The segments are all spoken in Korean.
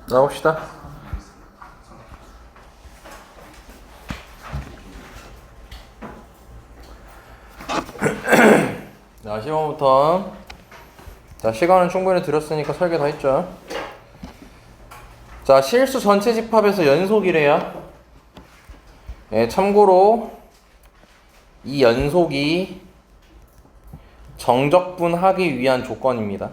나옵시다. 자, 10번부터. 자, 시간은 충분히 들었으니까 설계 다 했죠. 자, 실수 전체 집합에서 연속이래요. 예, 참고로 이 연속이 정적분하기 위한 조건입니다.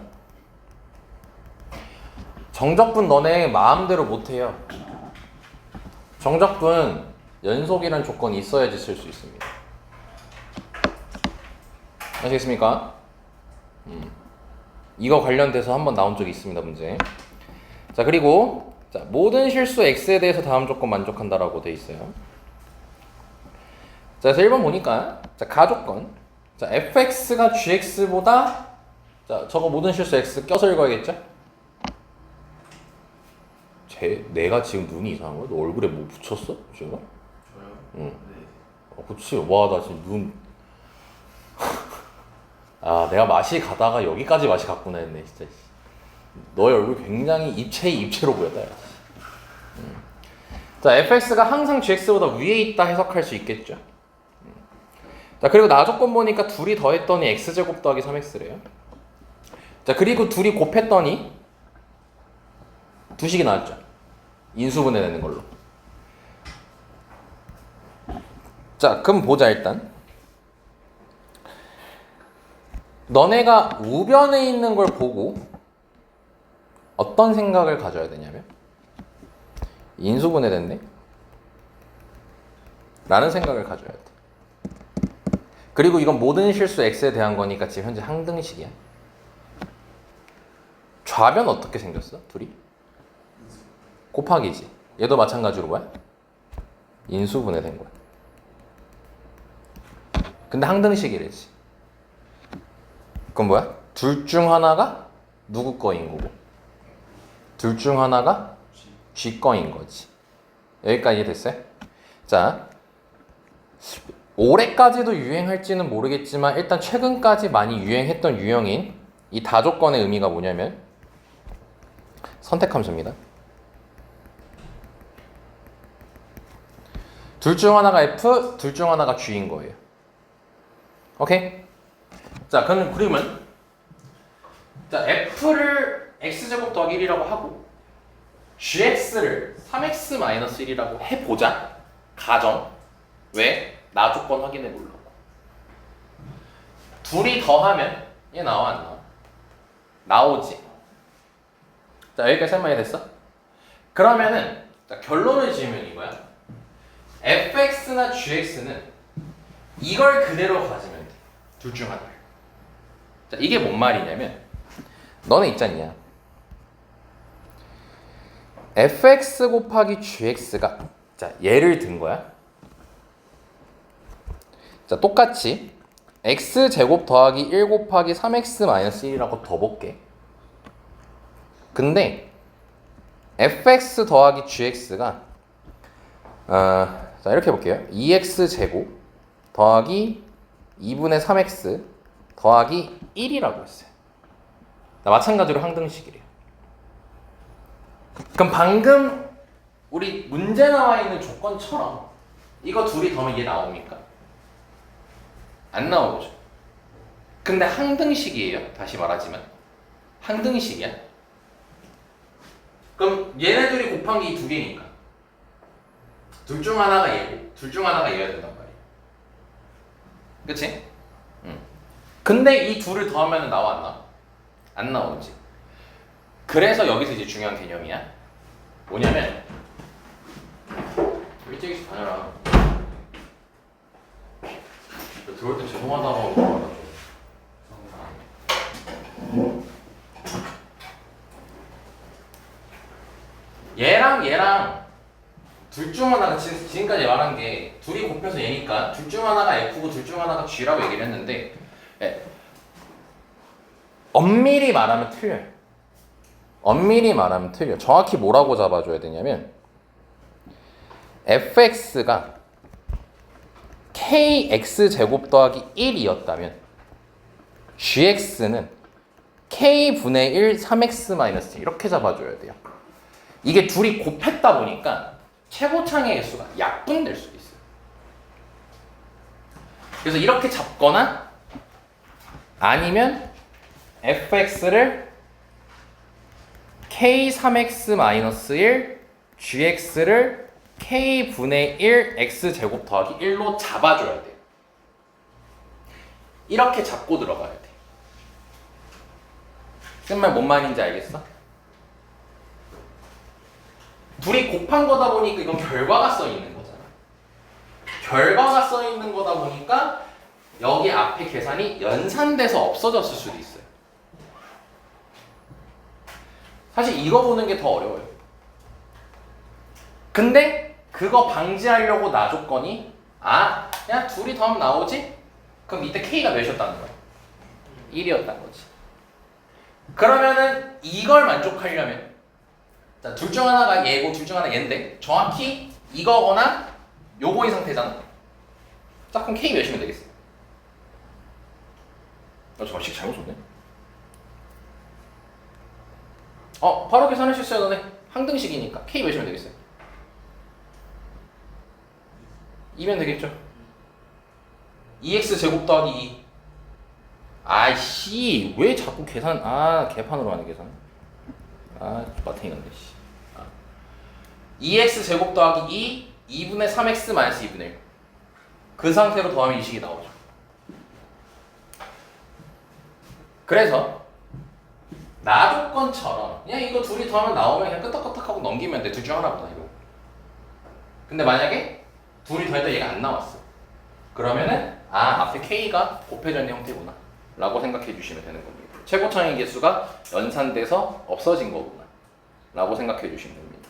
정적분 너네 마음대로 못해요. 정적분 연속이란 조건이 있어야지 쓸 수 있습니다. 아시겠습니까? 이거 관련돼서 한번 나온 적이 있습니다, 문제. 자, 그리고 자, 모든 실수 x에 대해서 다음 조건 만족한다라고 돼 있어요. 자, 그래서 1번 보니까 자, 가조건. 자, fx가 gx보다 자, 저거 모든 실수 x 껴서 읽어야겠죠? 내가 지금 눈이 이상한 거야? 너 얼굴에 뭐 붙였어? 지금? 저요? 응. 네. 그치. 와, 나 지금 눈. 아, 내가 맛이 가다가 여기까지 맛이 갔구나 했네, 진짜. 너의 얼굴 굉장히 입체로 보였다. 야. 자, fx가 항상 gx보다 위에 있다 해석할 수 있겠죠. 자, 그리고 나조건 보니까 둘이 더했더니 x제곱 더하기 3x래요. 자, 그리고 둘이 곱했더니 두 식이 나왔죠. 인수분해 되는 걸로. 자, 그럼 보자 일단. 너네가 우변에 있는 걸 보고 어떤 생각을 가져야 되냐면 인수분해 됐네? 라는 생각을 가져야 돼. 그리고 이건 모든 실수 x에 대한 거니까 지금 현재 항등식이야. 좌변 어떻게 생겼어? 둘이? 곱하기지. 얘도 마찬가지로 뭐야? 인수분해 된 거야. 근데 항등식이래지. 그럼 뭐야? 둘 중 하나가 누구 거인 거고 둘 중 하나가 G 거인 거지. 여기까지 이해됐어요? 자, 올해까지도 유행할지는 모르겠지만 일단 최근까지 많이 유행했던 유형인 이 다조건의 의미가 뭐냐면 선택함수입니다. 둘 중 하나가 F, 둘 중 하나가 G인 거예요. 오케이? 자, 그러면 자, F를 X제곱 더하기 1이라고 하고 GX를 3X-1이라고 해보자. 가정. 왜? 나 조건 확인해 보려고. 둘이 더하면 얘 나와 안 나와? 나오지. 자, 여기까지 설명이 됐어? 그러면은 자, 결론을 지으면 이거야. fx나 gx는 이걸 그대로 가지면 돼. 둘 중 하나를. 자, 이게 뭔 말이냐면 너는 있잖냐. fx 곱하기 gx가 자, 얘를 든 거야. 자, 똑같이 x제곱 더하기 1 곱하기 3x-1이라고 더 볼게. 근데 fx 더하기 gx가 자, 이렇게 볼게요. 2x제곱 더하기 2분의 3x 더하기 1이라고 했어요. 마찬가지로 항등식이래요. 그럼 방금 우리 문제 나와 있는 조건처럼 이거 둘이 더하면 얘 나옵니까? 안 나오죠. 근데 항등식이에요. 다시 말하지만 항등식이야. 그럼 얘네들이 곱한 게 이 두 개니까 둘 중 하나가 얘고 둘 중 하나가 얘가 된단 말이야. 그치? 근데 이 둘을 더하면 나와 안 나와? 안 나오지. 그래서 여기서 이제 중요한 개념이야. 뭐냐면 일찍 다녀라. 들어올 때 죄송하다고 하고 말아줘. 얘랑 둘 중 하나가 지금까지 말한 게 둘이 곱해서 얘니까 둘 중 하나가 F고 둘 중 하나가 G라고 얘기를 했는데 엄밀히 말하면 틀려요. 엄밀히 말하면 틀려. 정확히 뭐라고 잡아줘야 되냐면 fx가 kx제곱 더하기 1이었다면 gx는 k분의 1 3x-1 이렇게 잡아줘야 돼요. 이게 둘이 곱했다 보니까 최고창의 개수가 약분될 수도 있어요. 그래서 이렇게 잡거나 아니면 fx를 k3x-1, gx를 k분의 1 x제곱 더하기 1로 잡아줘야 돼요. 이렇게 잡고 들어가야 돼. 쓴 말 뭔 말인지 알겠어? 둘이 곱한 거다 보니까 이건 결과가 써 있는 거잖아. 결과가 써 있는 거다 보니까 여기 앞에 계산이 연산돼서 없어졌을 수도 있어요. 사실 이거 보는 게 더 어려워요. 근데 그거 방지하려고 나 조건이 그냥 둘이 더하면 나오지? 그럼 이때 K가 몇이었다는 거야? 1이었다는 거지. 그러면은 이걸 만족하려면 둘 중 하나가 얘고 둘 중 하나 얘인데 정확히 이거거나 요거의 상태잖아. 자 그럼 K 몇이면 되겠어? 잠깐 식 잘못 썼네. 바로 계산할 수 있어요 너네. 항등식이니까 K 몇이면 되겠어요? 2면 되겠죠? 2x 제곱 더하기 2. 아이씨 왜 자꾸 계산 개판으로 하네 계산. 마탱이 건데 씨. 2x 제곱 더하기 2 2분의 3x 마이너스 2분의 1. 그 상태로 더하면 이 식이 나오죠. 그래서 나 조건처럼 그냥 이거 둘이 더하면 나오면 그냥 끄떡끄떡하고 넘기면 돼. 둘 중 하나보다 이거. 근데 만약에 둘이 더했다 얘가 안 나왔어. 그러면은 앞에 K가 곱해져 있는 형태구나 라고 생각해 주시면 되는 겁니다. 최고창의 개수가 연산돼서 없어진 거구나 라고 생각해 주시면 됩니다.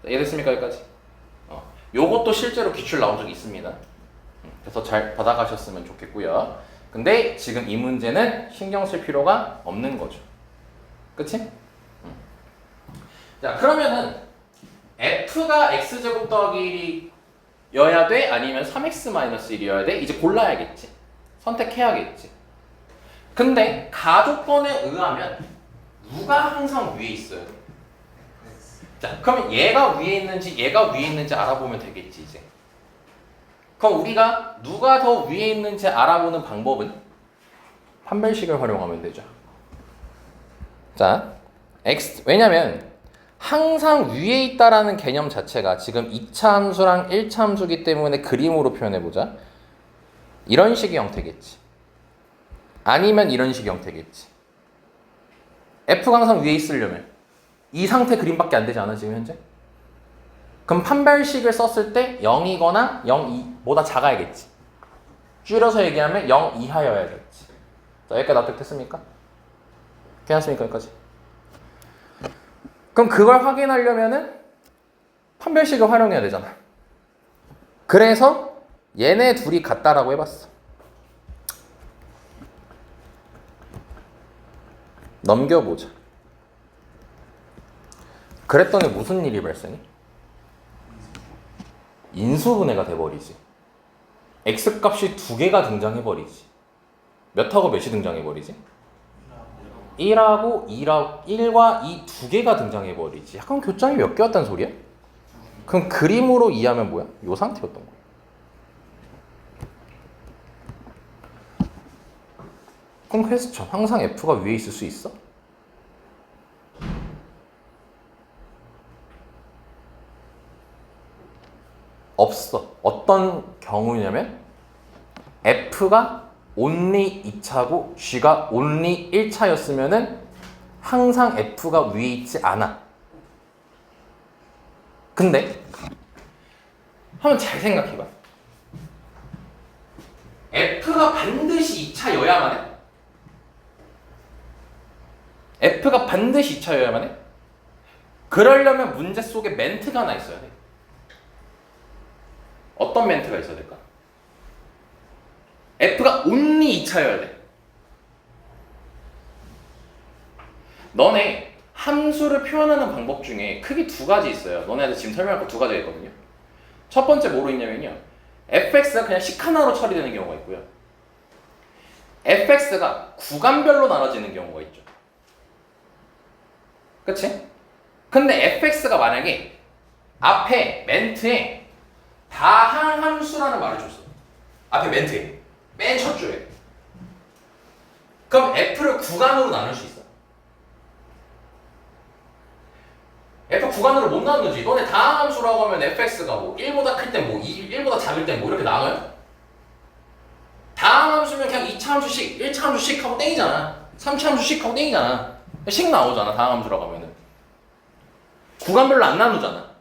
자, 이해됐습니까 여기까지? 요것도 실제로 기출 나온 적이 있습니다. 그래서 잘 받아가셨으면 좋겠고요. 근데 지금 이 문제는 신경 쓸 필요가 없는 거죠. 그치? 자 그러면은 f가 x제곱 더하기 1이어야 돼? 아니면 3x-1이어야 돼? 이제 골라야겠지. 선택해야겠지. 근데 가조건에 의하면 누가 항상 위에 있어야 돼? 자 그러면 얘가 위에 있는지 얘가 위에 있는지 알아보면 되겠지 이제. 그럼 우리가 누가 더 위에 있는지 알아보는 방법은 판별식을 활용하면 되죠. 자, 왜냐면 항상 위에 있다라는 개념 자체가 지금 2차 함수랑 1차 함수기 때문에 그림으로 표현해보자. 이런 식의 형태겠지. 아니면 이런 식의 형태겠지. F가 항상 위에 있으려면 이 상태 그림밖에 안 되지 않아 지금 현재? 그럼 판별식을 썼을 때 0이거나 0보다 작아야겠지. 줄여서 얘기하면 0 이하여야겠지. 자, 여기까지 납득됐습니까? 괜찮습니까? 여기까지? 그럼 그걸 확인하려면은 판별식을 활용해야 되잖아. 그래서 얘네 둘이 같다라고 해봤어. 넘겨보자. 그랬더니 무슨 일이 발생해? 인수분해가 돼버리지. x값이 두 개가 등장해버리지. 몇하고 몇이 등장해버리지? 1하고 1과 2 두 개가 등장해버리지. 약간 교점이 몇 개였단 소리야? 그럼 그림으로 이해하면 뭐야? 요 상태였던 거야. 그럼 퀘스천 항상 f가 위에 있을 수 있어? 없어. 어떤 경우냐면 f가 only 2차고 g가 only 1차였으면은 항상 f가 위에 있지 않아. 근데 한번 잘 생각해봐. f가 반드시 2차여야만 해? f가 반드시 2차여야만 해? 그러려면 문제 속에 멘트가 하나 있어야 돼. 어떤 멘트가 있어야 될까? f가 only 2차여야 돼. 너네 함수를 표현하는 방법 중에 크게 두 가지 있어요. 너네한테 지금 설명할 거 두 가지가 있거든요. 첫 번째 뭐로 있냐면요. fx가 그냥 식 하나로 처리되는 경우가 있고요. fx가 구간별로 나눠지는 경우가 있죠. 그치? 근데 fx가 만약에 앞에 멘트에 다항함수라는 말을 줬어. 앞에 멘트에 맨 첫 줄에. 그럼 f를 구간으로 나눌 수 있어. f 구간으로 못 나누지. 너네 다항함수라고 하면 fx가 뭐 1보다 클 땐 뭐 1보다 작을 땐 뭐 이렇게 나눠요? 다항함수면 그냥 2차 함수씩 1차 함수씩 하고 땡이잖아. 3차 함수씩 하고 땡이잖아. 식 나오잖아. 다항함수라고 하면은 구간별로 안 나누잖아.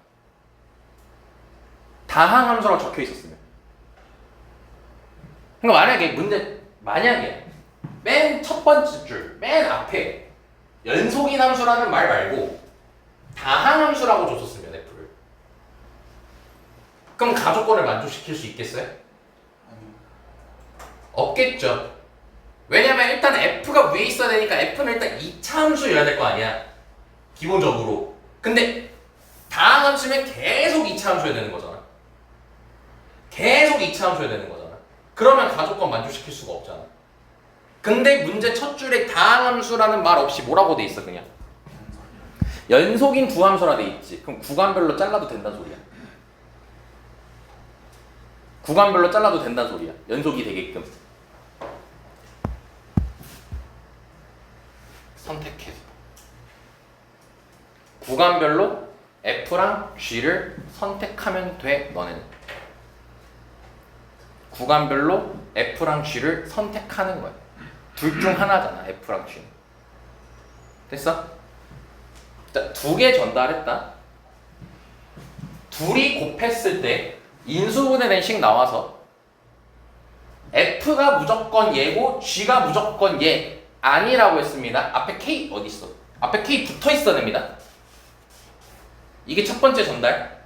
다항함수라고 적혀 있었으면. 그러니까 만약에 맨 첫 번째 줄, 맨 앞에 연속인 함수라는 말 말고 다항함수라고 줬었으면 f를. 그럼 가족권을 만족시킬 수 있겠어요? 없겠죠. 왜냐면 일단 f가 위에 있어야 되니까 f는 일단 2차 함수여야 될 거 아니야. 기본적으로. 근데 다항함수면 계속 2차 함수여야 되는 거잖아. 계속 2차 함수여야 되는 거잖아. 그러면 가족권 만족시킬 수가 없잖아. 근데 문제 첫 줄에 다항함수라는 말 없이 뭐라고 돼 있어 그냥? 연속인 두 함수라 돼 있지. 그럼 구간별로 잘라도 된다는 소리야. 구간별로 잘라도 된다는 소리야. 연속이 되게끔. 선택해서. 구간별로 F랑 G를 선택하면 돼, 너네는. 구간별로 F랑 G를 선택하는 거야. 둘 중 하나잖아, F랑 G는. 됐어? 자, 두 개 전달했다. 둘이 곱했을 때 인수분해된 식 나와서 F가 무조건 얘고 G가 무조건 얘 아니라고 했습니다. 앞에 K 어디 있어? 앞에 K 붙어 있어야 됩니다. 이게 첫 번째 전달.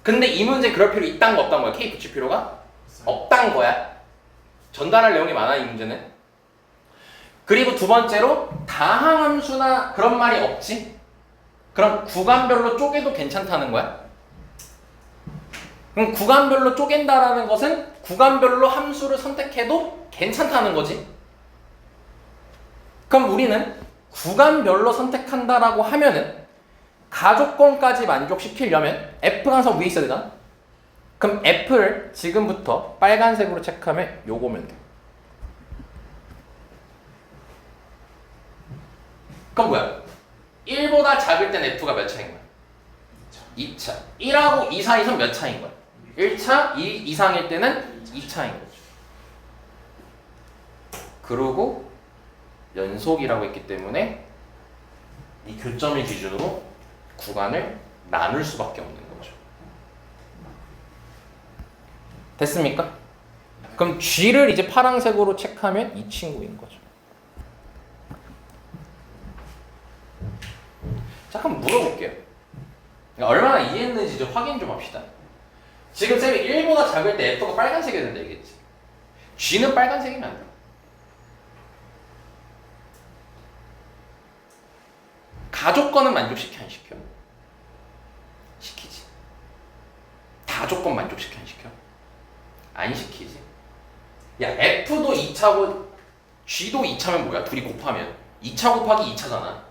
근데 이 문제 그럴 필요 있단 거 없단 거야? K 붙일 필요가 없단 거야. 전달할 내용이 많아 이 문제는. 그리고 두 번째로 다항함수나 그런 말이 없지? 그럼 구간별로 쪼개도 괜찮다는 거야? 그럼 구간별로 쪼갠다라는 것은 구간별로 함수를 선택해도 괜찮다는 거지? 그럼 우리는 구간별로 선택한다라고 하면은 가족권까지 만족시키려면 F가 항상 위에 있어야 되잖아? 그럼 F를 지금부터 빨간색으로 체크하면 요거면 돼. 그럼 뭐야? 1보다 작을 땐 F가 몇 차인 거야? 2차. 1하고 2 사이선 몇 차인 거야? 1차, 2 이상일 때는 2차인 거죠. 그리고 연속이라고 했기 때문에 이 교점을 기준으로 구간을 나눌 수밖에 없는 거죠. 됐습니까? 그럼 G를 이제 파란색으로 체크하면 이 친구인 거죠. 자, 한번 물어볼게요. 얼마나 이해했는지 좀 확인 좀 합시다. 지금 쌤이 1보다 작을 때 F가 빨간색이 된다 얘기했지. G는 빨간색이면 안 돼. 가족권은 만족시켜 안 시켜? 시키지. 다조건 만족시켜 안 시켜? 안 시키지. 야, F도 2차고 G도 2차면 뭐야? 둘이 곱하면 2차 곱하기 2차잖아.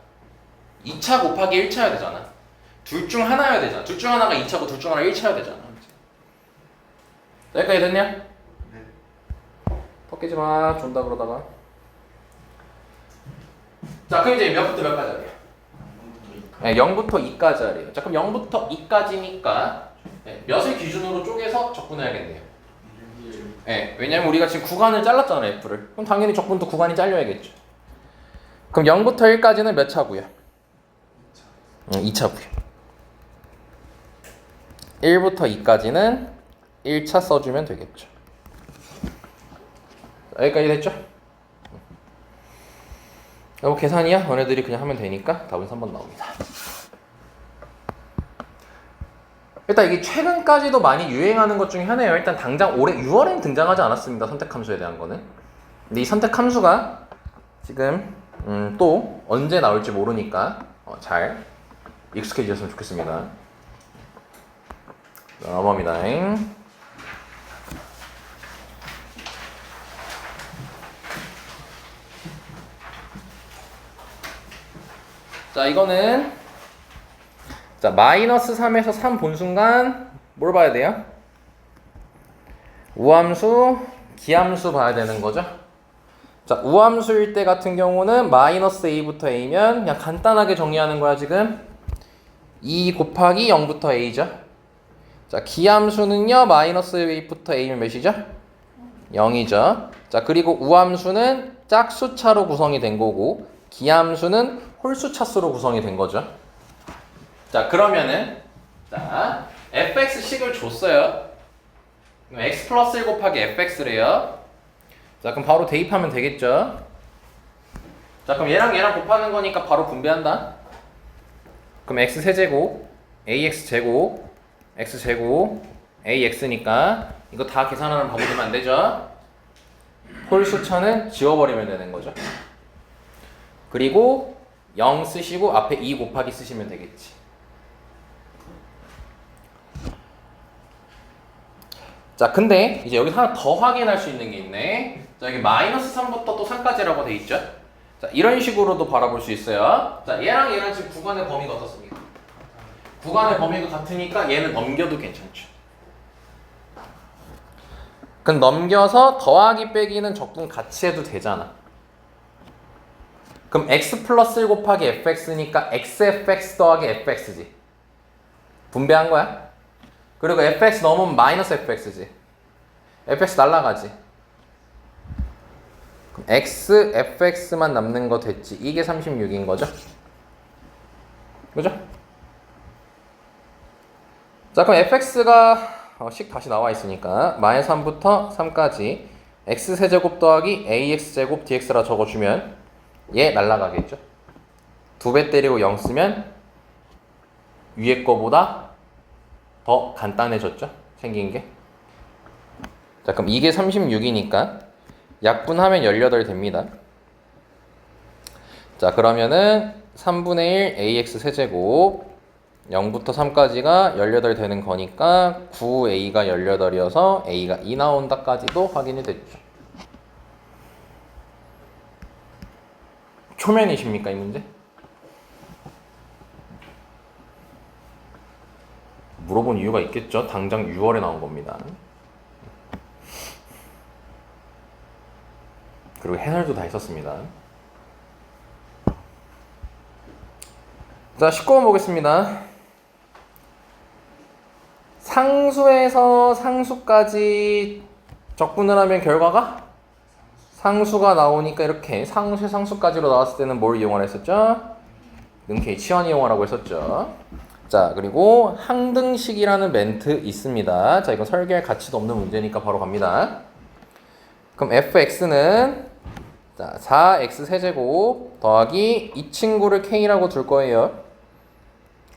2차 곱하기 1차여야 되잖아. 둘 중 하나여야 되잖아. 둘 중 하나가 2차고 둘 중 하나가 1차여야 되잖아. 여기까지 됐냐? 네. 벗기지 마. 존다 그러다가. 자, 그럼 이제 몇부터 몇까지 할게요? 네, 0부터 2까지 하래요. 자, 그럼 0부터 2까지니까 네, 몇을 기준으로 쪼개서 적분해야겠네요. 네, 왜냐면 우리가 지금 구간을 잘랐잖아요, F를. 그럼 당연히 적분도 구간이 잘려야겠죠. 그럼 0부터 1까지는 몇 차고요? 2차고요. 1부터 2까지는 1차 써주면 되겠죠. 여기까지 됐죠? 이거 계산이야? 너네들이 그냥 하면 되니까 답은 3번 나옵니다. 일단 이게 최근까지도 많이 유행하는 것 중에 하나예요. 일단 당장 올해 6월엔 등장하지 않았습니다. 선택함수에 대한 거는. 근데 이 선택함수가 지금 또 언제 나올지 모르니까 잘 익숙해지셨으면 좋겠습니다. 넘어갑니다. 자, 이거는 자, 마이너스 3에서 3 본 순간 뭘 봐야 돼요? 우함수, 기함수 봐야 되는 거죠. 자, 우함수일 때 같은 경우는 마이너스 a부터 a면 그냥 간단하게 정리하는 거야 지금. 2 곱하기 0부터 a죠. 자, 기함수는요 마이너스 a부터 a면 몇이죠? 0이죠. 자, 그리고 우함수는 짝수차로 구성이 된 거고 기함수는 홀수차수로 구성이 된 거죠. 자, 그러면은 자, fx식을 줬어요. x 플러스 1 곱하기 fx래요. 자, 그럼 바로 대입하면 되겠죠. 자, 그럼 얘랑 얘랑 곱하는 거니까 바로 분배한다. 그럼 x 세제곱 ax 제곱 x 제곱 ax니까 이거 다 계산하는 방법이면 안 되죠. 홀수차는 지워버리면 되는 거죠. 그리고 0 쓰시고 앞에 2 곱하기 쓰시면 되겠지. 자, 근데 이제 여기서 하나 더 확인할 수 있는 게 있네. 자, 여기 마이너스 3부터 또 3까지라고 돼 있죠. 자, 이런 식으로도 바라볼 수 있어요. 자, 얘랑 지금 구간의 범위가 어떻습니까? 구간의 범위가 같으니까 얘는 넘겨도 괜찮죠. 그럼 넘겨서 더하기 빼기는 적분 같이 해도 되잖아. 그럼 x 플러스 1 곱하기 fx니까 xfx 더하기 fx지. 분배한 거야. 그리고 fx 넘으면 마이너스 fx지. fx 날라가지. 그럼 x fx만 남는 거 됐지. 이게 36인 거죠. 그죠? 자, 그럼 fx가 식 다시 나와 있으니까 마이너스 3부터 3까지 x 세제곱 더하기 ax 제곱 dx라 적어주면 얘 날라가겠죠. 2배 때리고 0 쓰면 위에 거보다 더 간단해졌죠. 생긴 게. 자, 그럼 이게 36이니까 약분하면 18 됩니다. 자, 그러면은 3분의 1 ax 세제곱 0부터 3까지가 18 되는 거니까 9a가 18이어서 a가 2 나온다까지도 확인이 됐죠. 초면이십니까, 이 문제? 물어본 이유가 있겠죠. 당장 6월에 나온 겁니다. 그리고 해설도 다 했었습니다. 자, 19번 보겠습니다. 상수에서 상수까지 적분을 하면 결과가 상수가 나오니까 이렇게 상수 상수까지로 나왔을 때는 뭘 이용하라 했었죠? 능케이 치환 이용하라고 했었죠. 자, 그리고 항등식이라는 멘트 있습니다. 자, 이건 설계할 가치도 없는 문제니까 바로 갑니다. 그럼 fx는 자, 4x 세제곱 더하기 이 친구를 k라고 둘 거예요.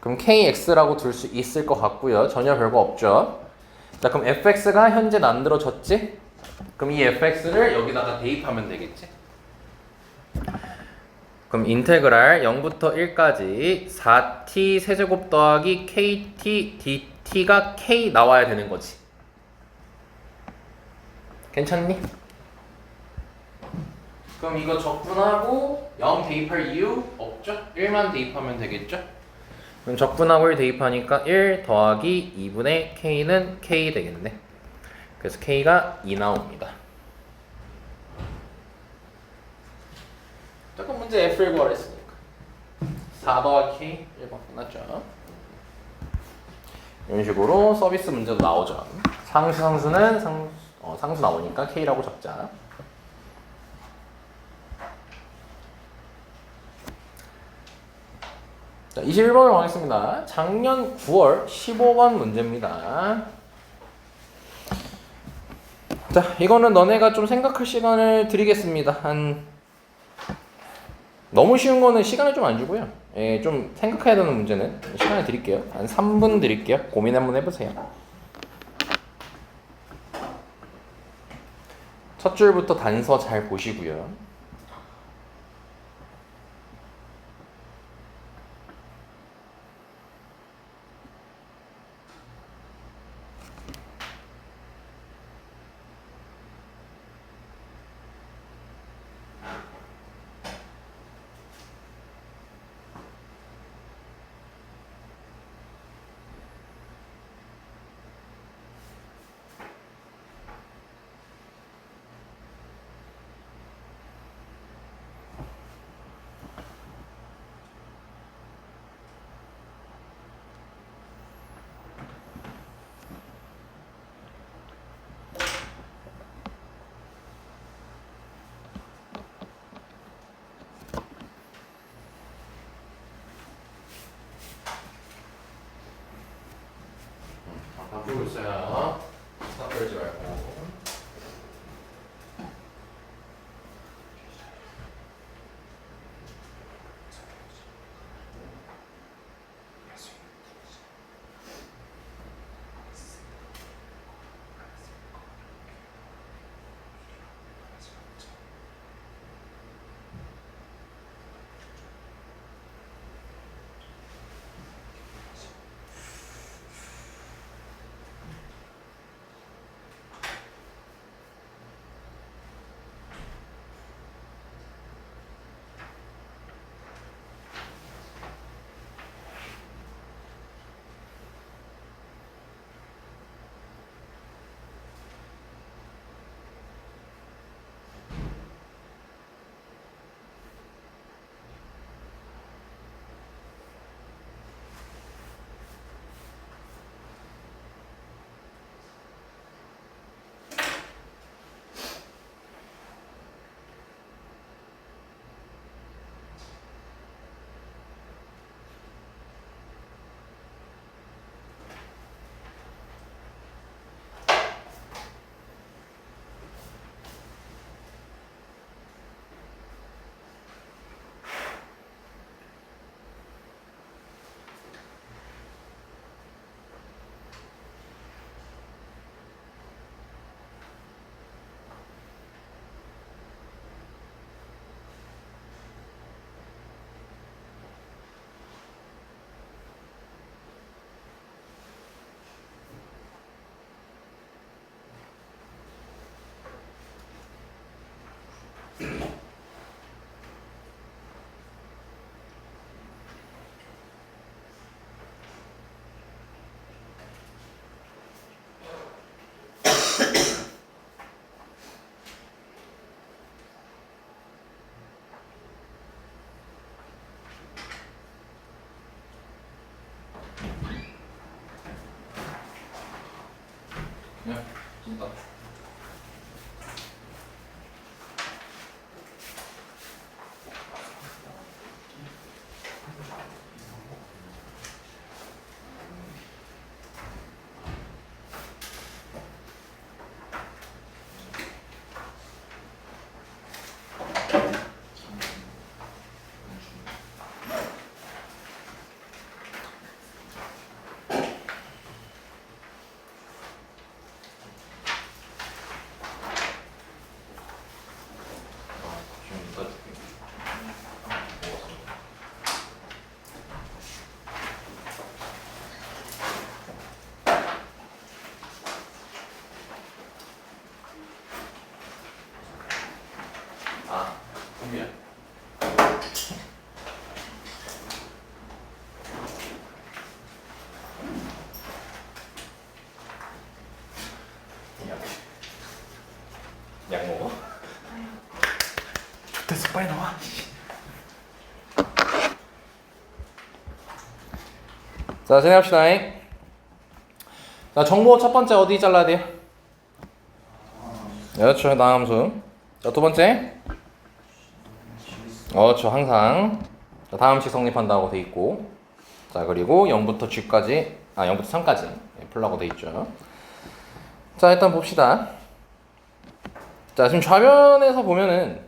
그럼 kx라고 둘 수 있을 것 같고요. 전혀 별거 없죠. 자, 그럼 fx가 현재 만들어졌지? 그럼 이 fx를 여기다가 대입하면 되겠지? 그럼 인테그랄 0부터 1까지 4t 세제곱 더하기 kt dt가 k 나와야 되는 거지. 괜찮니? 그럼 이거 적분하고 0 대입할 이유 없죠? 1만 대입하면 되겠죠? 그럼 적분하고 1 대입하니까 1 더하기 2분의 k는 k 되겠네. 그래서 k가 2 나옵니다. 자, 그럼 문제 f를 구하라 했으니까 4 더하기 k 1번 끝났죠. 이런 식으로 서비스 문제도 나오죠. 상수는 상수 나오니까 k라고 적자. 자, 21번으로 가겠습니다. 작년 9월 15번 문제입니다. 자, 이거는 너네가 좀 생각할 시간을 드리겠습니다. 너무 쉬운 거는 시간을 좀 안 주고요. 예, 좀 생각해야 되는 문제는 시간을 드릴게요. 한 3분 드릴게요. 고민 한번 해보세요. 첫 줄부터 단서 잘 보시고요. 풀고 있어요. 스탑 걸지 말고. 네, 진짜. 아, 준비야. 약 먹어? 됐어, 빨리 나와. 자, 진행합시다. 자, 정보 첫 번째 어디 잘라야 돼요? 그렇죠, 다함수. 자, 두 번째. 그렇죠, 항상. 자, 다음식 성립한다고 돼 있고. 자, 그리고 0부터 G까지, 0부터 3까지 풀라고 돼 있죠. 자, 일단 봅시다. 자, 지금 좌변에서 보면은,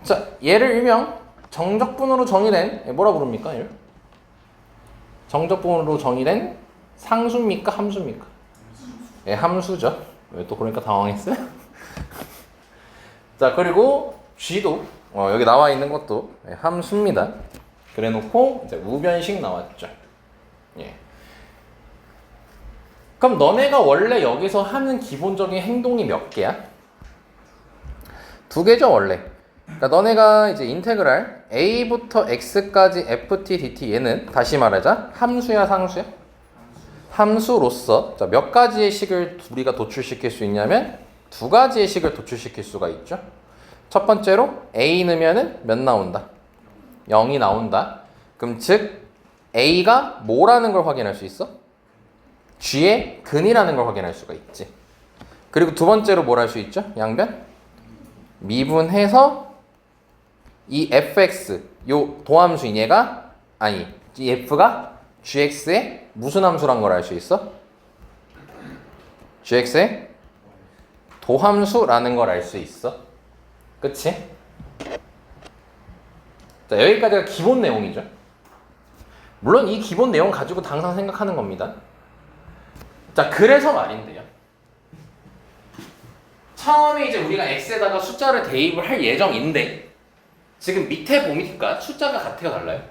자, 얘를 일명 정적분으로 정의된, 뭐라 부릅니까, 얘를? 정적분으로 정의된 상수입니까, 함수입니까? 예, 함수죠. 왜 또 그러니까 당황했어요? 자, 그리고 G도 여기 나와 있는 것도 함수입니다. 그래놓고 이제 우변식 나왔죠. 예. 그럼 너네가 원래 여기서 하는 기본적인 행동이 몇 개야? 두 개죠, 원래. 그러니까 너네가 이제 인테그랄 a부터 x까지 ft dt 얘는 다시 말하자 함수야, 상수야? 함수로서 자, 몇 가지의 식을 우리가 도출시킬 수 있냐면 두 가지의 식을 도출시킬 수가 있죠. 첫 번째로 a 넣으면은 몇 나온다? 0이 나온다. 그럼 즉 a가 뭐라는 걸 확인할 수 있어? g의 근이라는 걸 확인할 수가 있지. 그리고 두 번째로 뭘 할 수 있죠? 양변? 미분해서 이 fx 요 도함수인 얘가 이 f가 gx의 무슨 함수란 걸 알 수 있어? gx의 도함수라는 걸 알 수 있어. 그치? 자, 여기까지가 기본 내용이죠. 물론 이 기본 내용 가지고 항상 생각하는 겁니다. 자, 그래서 말인데요. 처음에 이제 우리가 x에다가 숫자를 대입을 할 예정인데 지금 밑에 보니까 숫자가 같아요, 달라요?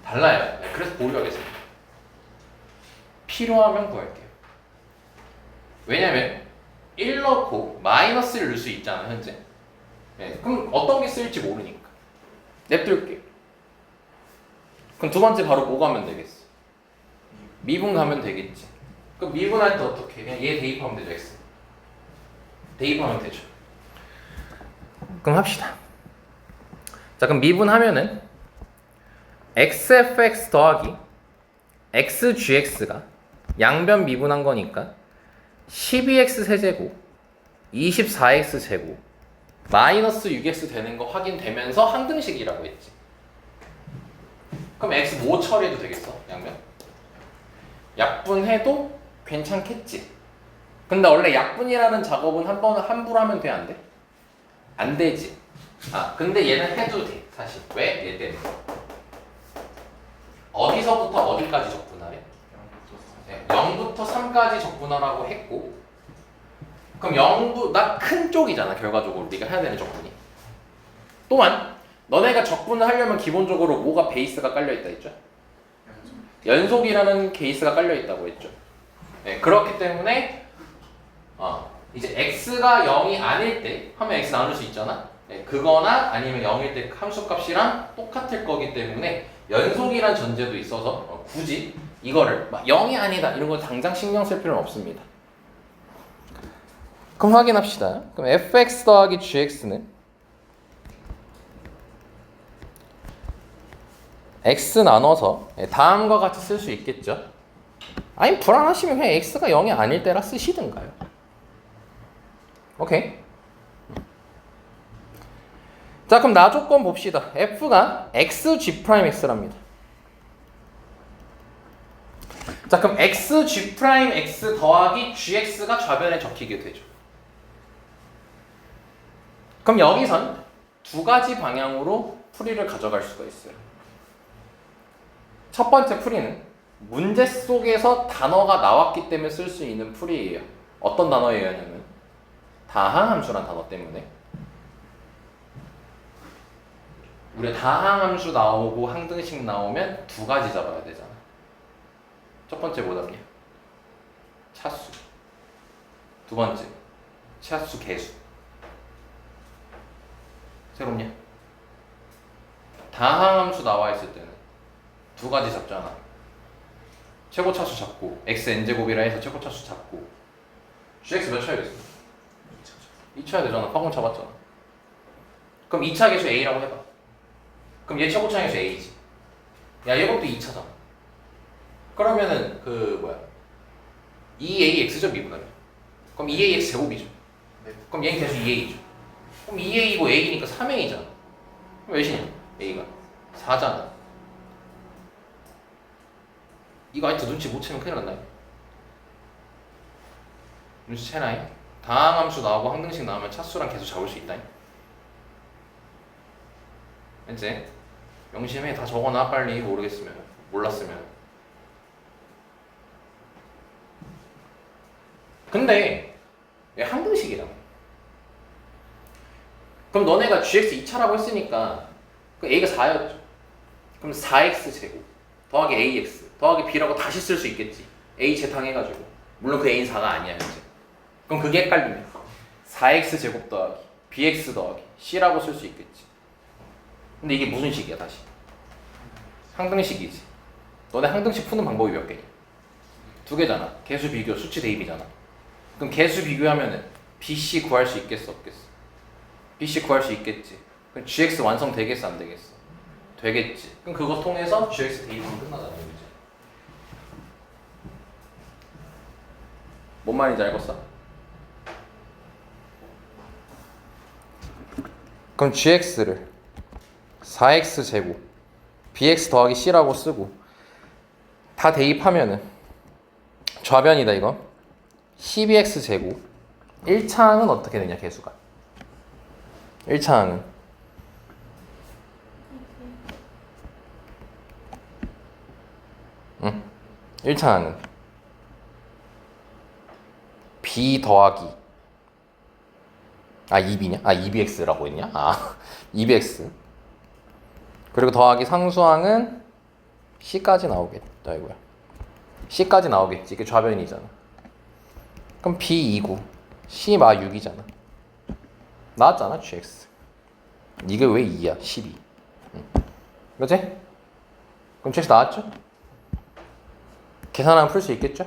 달라요. 네, 그래서 보류하겠습니다. 필요하면 구할게요. 왜냐면 1 넣고 마이너스를 넣을 수 있잖아, 현재. 네, 그럼 어떤 게 쓰일지 모르니까 냅둘게요. 그럼 두 번째 바로 뭐 가면 되겠어? 미분 가면 되겠지. 그럼 미분할 때 어떻게? 그냥 얘 대입하면 되죠, x. 대입하면 되죠. 그럼 합시다. 자, 그럼 미분하면은 xfx 더하기 xgx가 양변 미분한 거니까 12x 세제곱 24x 제곱 마이너스 6x 되는 거 확인되면서 항등식이라고 했지. 그럼 x 뭐 처리해도 되겠어? 양변? 약분해도 괜찮겠지. 근데 원래 약분이라는 작업은 한 번은 함부로 하면 돼, 안 돼? 안 되지. 아, 근데 얘는 해도 돼, 사실. 왜? 얘 때문에. 어디서부터 어디까지 적분하래? 0부터 3까지 적분하라고 했고, 그럼 0보다 큰 쪽이잖아, 결과적으로 우리가 해야 되는 적분이. 또한 너네가 적분을 하려면 기본적으로 뭐가 베이스가 깔려있다 했죠? 연속이라는 베이스가 깔려있다고 했죠. 네, 그렇기 때문에 이제 x가 0이 아닐 때 하면 x 나눌 수 있잖아. 네, 그거나 아니면 0일 때 함수값이랑 똑같을 거기 때문에 연속이란 전제도 있어서 굳이 이거를 막 0이 아니다 이런 거 당장 신경 쓸 필요는 없습니다. 그럼 확인합시다. 그럼 fx 더하기 gx는 x 나눠서 다음과 같이 쓸 수 있겠죠. 아니 불안하시면 그냥 x가 0이 아닐 때라 쓰시든가요. 오케이. 자, 그럼 나 조건 봅시다. f가 xg'x랍니다. 자, 그럼 xg'x 더하기 gx가 좌변에 적히게 되죠. 그럼 여기선 두 가지 방향으로 풀이를 가져갈 수가 있어요. 첫 번째 풀이는 문제 속에서 단어가 나왔기 때문에 쓸 수 있는 풀이예요. 어떤 단어예요? 냐면 다항함수란 단어 때문에. 우리가 다항함수 나오고 항등식 나오면 두 가지 잡아야 되잖아. 첫 번째 뭐 잡냐? 차수. 두 번째 차수 개수. 새롭냐? 다항함수 나와 있을 때는 두 가지 잡잖아. 최고차수 잡고 xn제곱이라 해서 최고차수 잡고 gx 몇 쳐야 됐어? 2쳐야 되잖아. 파공 잡았잖아. 그럼 2차 계수 a라고 해봐. 그럼 얘 최고차 계수 a지. 야, 이것도 2차잖아. 그러면은 그 뭐야 2ax죠, 미분하면. 그럼 2ax 제곱이죠. 그럼 얘는 계수 2a죠. 그럼 2a이고 a니까 3a잖아. 그럼 몇이냐? a가 4잖아. 이거 아직도 눈치 못 채면 큰일 났나요? 눈치 채나요? 다항함수 나오고 항등식 나오면 차수랑 계속 잡을 수 있다잉. 이제 명심해. 다 적어놔 빨리. 모르겠으면, 몰랐으면. 근데 얘 항등식이라고. 그럼 너네가 gx 2차라고 했으니까 그 a가 4였죠. 그럼 4x 제곱 더하기 ax 더하기 b라고 다시 쓸 수 있겠지. a 재탕해가지고. 물론 그 a는 4가 아니야 현재. 그럼 그게 헷갈리면 4x 제곱 더하기 bx 더하기 c라고 쓸 수 있겠지. 근데 이게 무슨 식이야 다시? 항등식이지. 너네 항등식 푸는 방법이 몇 개냐? 두 개잖아. 개수 비교, 수치 대입이잖아. 그럼 개수 비교하면은 bc 구할 수 있겠어 없겠어? bc 구할 수 있겠지. 그럼 gx 완성되겠어 안 되겠어? 되겠지. 그럼 그거 통해서 gx 대입하면 끝나잖아. 그치? 뭔 말인지 알겠어? 그럼 gx를 4x 제곱 bx 더하기 c라고 쓰고 다 대입하면은 좌변이다 이거. 12x 제곱 1차항은 어떻게 되냐 개수가 1차항은 1차항은 b 더하기 2b냐? 2bx라고 했냐? 2bx 그리고 더하기 상수항은 c까지 나오겠다 이거야 c까지 나오겠지 이게 좌변이잖아 그럼 b 2구 c 마 6이잖아 나왔잖아 gx 이게 왜 2야 12 그치? 그럼 gx 나왔죠? 계산하면 풀 수 있겠죠?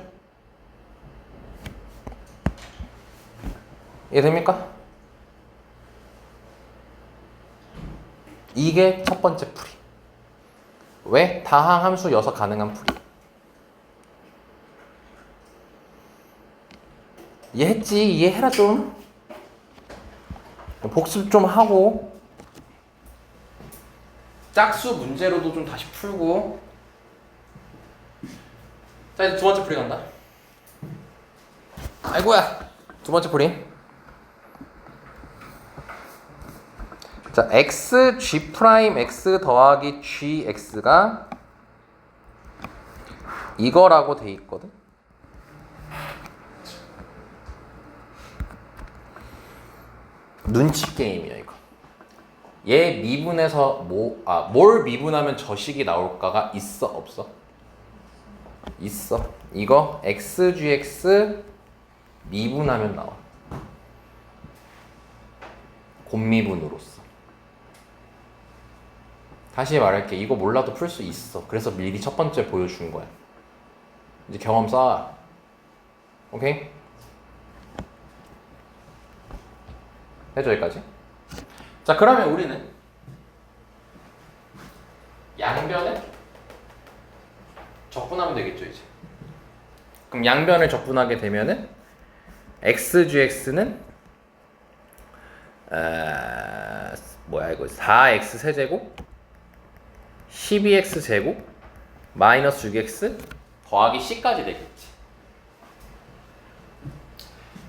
이해됩니까? 이게 첫 번째 풀이 왜? 다항 함수여서 가능한 풀이 이해했지? 이해해라 좀 복습 좀 하고 짝수 문제로도 좀 다시 풀고 자 이제 두 번째 풀이 간다 아이고야 두 번째 풀이 자 x g 프라임 x 더하기 gx가 이거라고 돼 있거든 눈치 게임이야 이거 얘 미분해서 뭘 미분하면 저 식이 나올까가 있어 없어? 있어 이거 xgx 미분하면 나와 곱미분으로써 다시 말할게 이거 몰라도 풀 수 있어 그래서 미리 첫 번째 보여준 거야 이제 경험 쌓아 오케이? 해줘 여기까지 자 그러면 우리는 양변을 적분하면 되겠죠 이제 그럼 양변을 적분하게 되면은 xgx는 뭐야 이거 4x 세제곱 12x 제곱 마이너스 6x 더하기 c까지 되겠지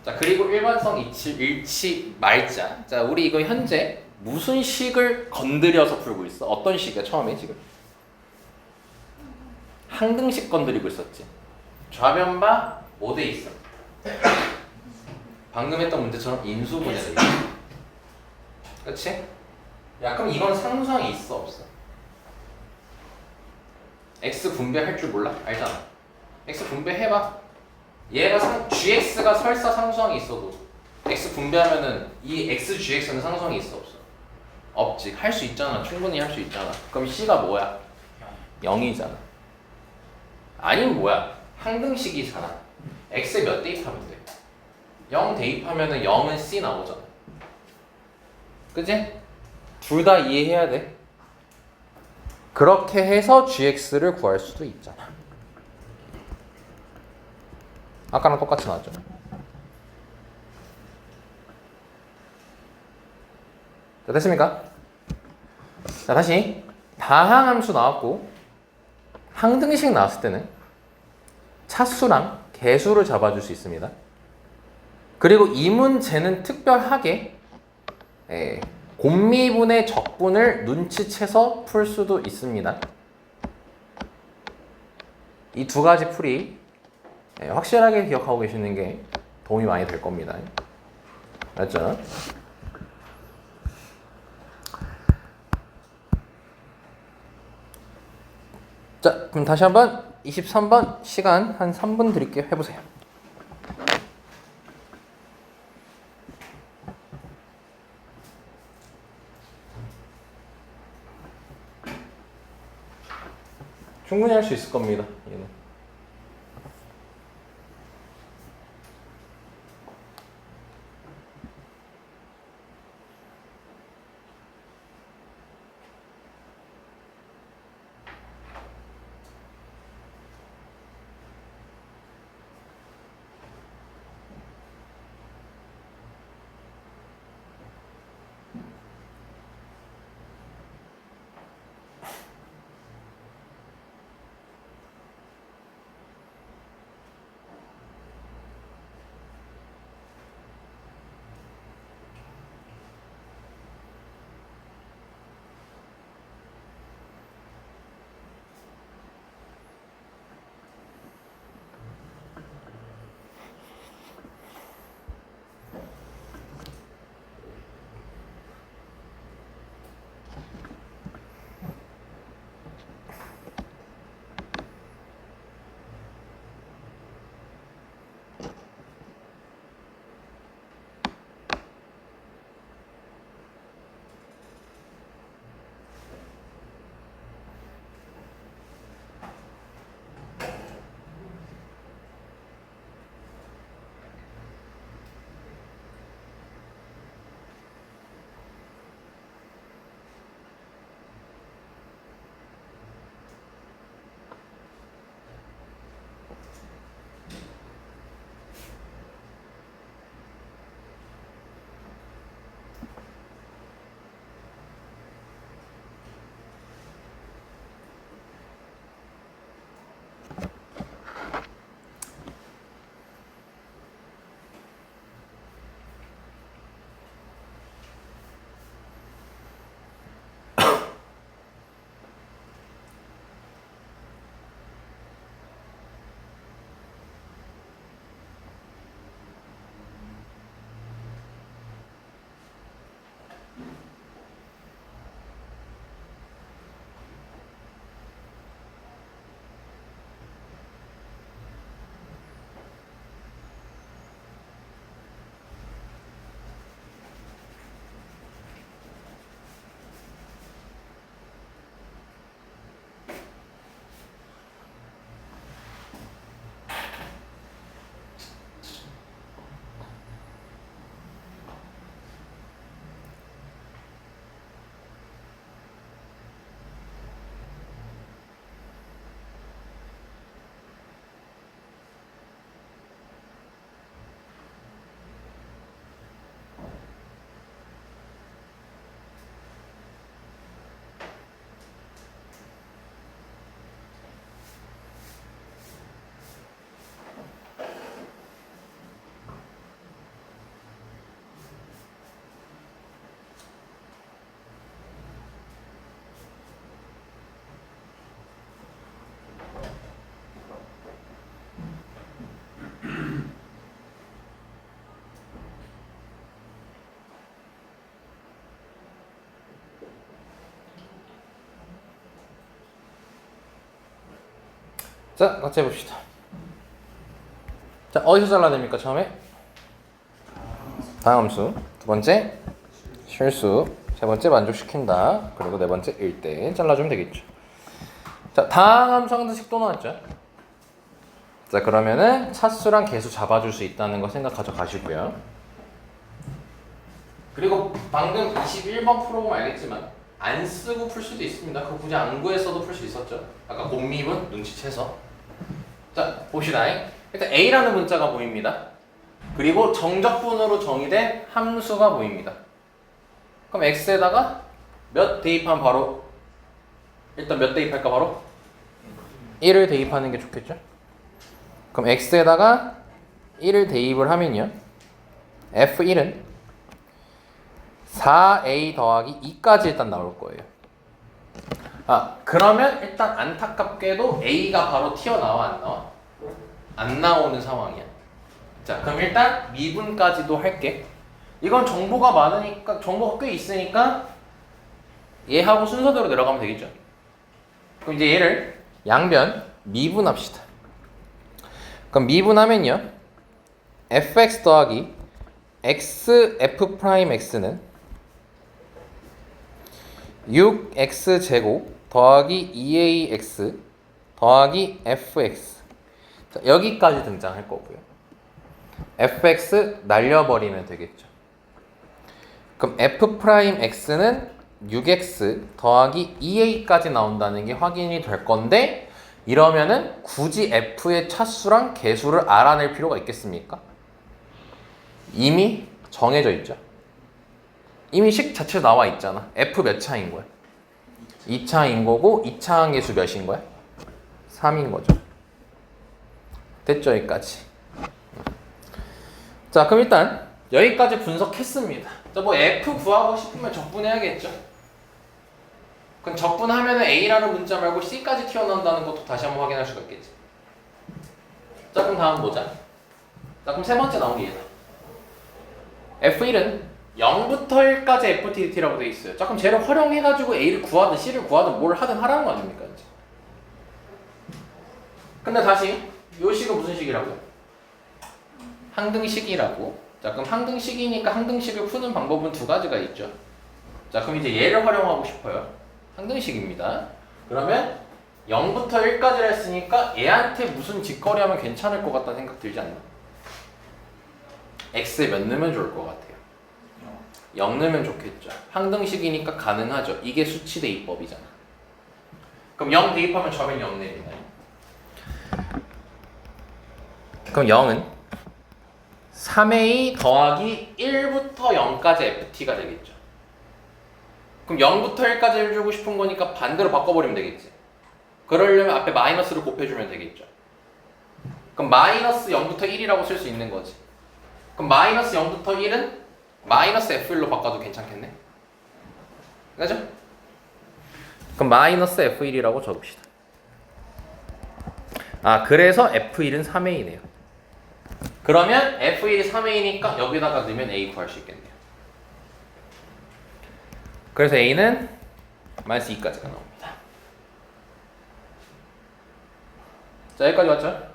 자 그리고 일반성 일치 말자 자 우리 이거 현재 무슨 식을 건드려서 풀고 있어? 어떤 식이야 처음에 지금? 항등식 건드리고 있었지 좌변바 뭐 돼 있어? 방금 했던 문제처럼 인수분해 돼 있어 그치? 야 그럼 이건 상수항이 있어 없어? x 분배할 줄 몰라? 알잖아 x 분배해봐 얘가 gx가 설사 상수항이 있어도 x 분배하면은 이 x gx는 상수항이 있어 없어? 없지 할 수 있잖아 충분히 할 수 있잖아 그럼 c가 뭐야? 0이잖아 아니면 뭐야? 항등식이잖아 x에 몇 대입하면 돼? 0 대입하면은 0은 c 나오잖아 그치? 둘 다 이해해야 돼 그렇게 해서 gx를 구할 수도 있잖아 아까랑 똑같이 나왔죠 자 됐습니까? 자 다시 다항함수 나왔고 항등식 나왔을 때는 차수랑 개수를 잡아줄 수 있습니다 그리고 이 문제는 특별하게 곱미분의 적분을 눈치채서 풀 수도 있습니다 이 두 가지 풀이 확실하게 기억하고 계시는 게 도움이 많이 될 겁니다 맞죠? 자 그럼 다시 한번 23번 시간 한 3분 드릴게요 해보세요 충분히 할 수 있을 겁니다 얘는 자, 같이 해봅시다. 자, 어디서 잘라냅니까 처음에? 다함수. 두 번째 실수. 세 번째 만족시킨다. 그리고 네 번째 1대 잘라주면 되겠죠. 자, 다함수 항등식 또 나왔죠. 자, 그러면은 차수랑 개수 잡아줄 수 있다는 거 생각하죠 가시고요. 그리고 방금 21번 풀어보면 알겠지만 안 쓰고 풀 수도 있습니다. 그거 굳이 안 구했어도 풀 수 있었죠. 아까 곰미분 눈치채서. 자, 봅시다. 일단 A라는 문자가 보입니다. 그리고 정적분으로 정의된 함수가 보입니다. 그럼 X에다가 몇 대입하면 바로 일단 몇 대입할까 바로? 1을 대입하는 게 좋겠죠? 그럼 X에다가 1을 대입을 하면요. F1은 4A 더하기 2까지 일단 나올 거예요. 아, 그러면 일단 안타깝게도 A가 바로 튀어나와 안 나와? 안 나오는 상황이야. 자, 그럼 일단 미분까지도 할게. 이건 정보가 많으니까, 정보가 꽤 있으니까 얘하고 순서대로 내려가면 되겠죠. 그럼 이제 얘를 양변 미분합시다. 그럼 미분하면요. fx 더하기 x f'x는 6x제곱 더하기 2ax 더하기 fx. 자, 여기까지 등장할 거고요. fx 날려버리면 되겠죠. 그럼 f'x는 6x 더하기 2a까지 나온다는 게 확인이 될 건데, 이러면은 굳이 f의 차수랑 개수를 알아낼 필요가 있겠습니까? 이미 정해져 있죠. 이미 식 자체로 나와 있잖아. f 몇 차인 거야? 2차인 거고 2차 계수 몇인 거야? 3인 거죠. 됐죠? 여기까지. 자, 그럼 일단 여기까지 분석했습니다. 자, 뭐 f 구하고 싶으면 적분해야겠죠. 그럼 적분하면 A라는 문자 말고 C까지 튀어나온다는 것도 다시 한번 확인할 수가 있겠지. 자, 그럼 다음 보자. 자, 그럼 세 번째 나온 게 얘다. F1은 0부터 1까지 FTT라고 되어 있어요. 자, 그럼 쟤를 활용해가지고 A를 구하든 C를 구하든 뭘 하든 하라는 거 아닙니까? 이제. 근데 다시 요 식은 무슨 식이라고요? 항등식이라고. 자, 그럼 항등식이니까 항등식을 푸는 방법은 두 가지가 있죠. 자, 그럼 이제 얘를 활용하고 싶어요. 항등식입니다. 그러면 0부터 1까지를 했으니까 얘한테 무슨 짓거리 하면 괜찮을 것 같다는 생각 들지 않나? x에 몇 넣으면 좋을 것 같아요? 0 넣으면 좋겠죠. 항등식이니까 가능하죠. 이게 수치 대입법이잖아. 그럼 0 대입하면 점이 0 내립니다. 그럼 0은 3a 더하기 1부터 0까지 ft가 되겠죠. 그럼 0부터 1까지 해주고 싶은 거니까 반대로 바꿔버리면 되겠지. 그러려면 앞에 마이너스를 곱해주면 되겠죠. 그럼 마이너스 0부터 1이라고 쓸 수 있는 거지. 그럼 마이너스 0부터 1은 마이너스 F1로 바꿔도 괜찮겠네? 그죠? 그럼 마이너스 F1이라고 적읍시다. 아, 그래서 F1은 3A네요. 그러면 F1이 3A니까 여기다가 넣으면 A 구할 수 있겠네요. 그래서 A는 마이너스 2까지가 나옵니다. 자, 여기까지 왔죠?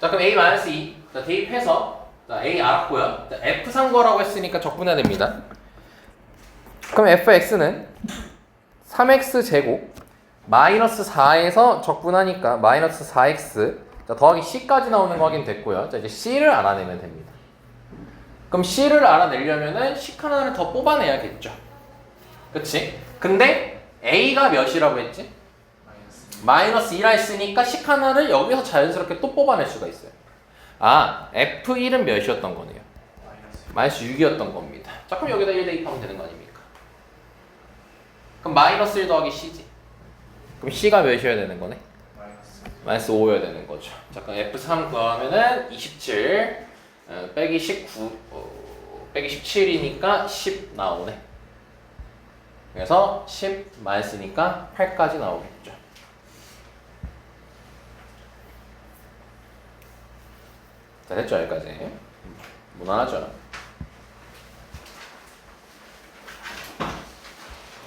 자, 그럼 A 마이너스 2. 자, 대입해서 자, A 알았고요. 자, F 산 거라고 했으니까 적분해야 됩니다. 그럼 fx는 3x 제곱 마이너스 4에서 적분하니까 마이너스 4x 자, 더하기 c까지 나오는 거 확인됐고요. 자, 이제 c를 알아내면 됩니다. 그럼 c를 알아내려면은 식 하나를 더 뽑아내야겠죠. 그치? 근데 a가 몇이라고 했지? 마이너스 2라 했으니까 식 하나를 여기서 자연스럽게 또 뽑아낼 수가 있어요. 아, F1은 몇이었던 거네요? 마이너스 6이었던 겁니다. 자, 그럼 여기다 1 대입하면 되는 거 아닙니까? 그럼 마이너스 1 더하기 C지. 그럼 C가 몇이어야 되는 거네? 마이너스 5여야 되는 거죠. 자, 그럼 F3 구하면은 27 빼기 19 빼기 17이니까 10 나오네. 그래서 10 마이너스니까 8까지 나오겠죠. 자, 됐죠? 여기까지. 무난하죠?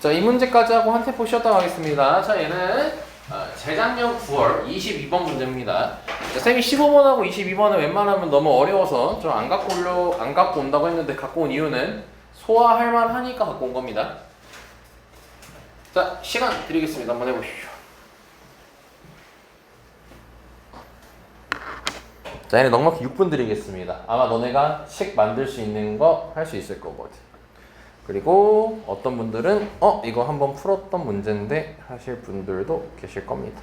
자, 이 문제까지 하고 한 템포 쉬었다 가겠습니다. 자, 얘는 재작년 9월 22번 문제입니다. 쌤이 15번하고 22번은 웬만하면 너무 어려워서 좀 안 갖고 온다고 했는데 갖고 온 이유는 소화할 만하니까 갖고 온 겁니다. 자, 시간 드리겠습니다. 한번 해보십시오. 자, 얘네 넉넉히 6분 드리겠습니다. 아마 너네가 식 만들 수 있는 거 할 수 있을 거거든. 그리고 어떤 분들은 이거 한번 풀었던 문제인데 하실 분들도 계실 겁니다.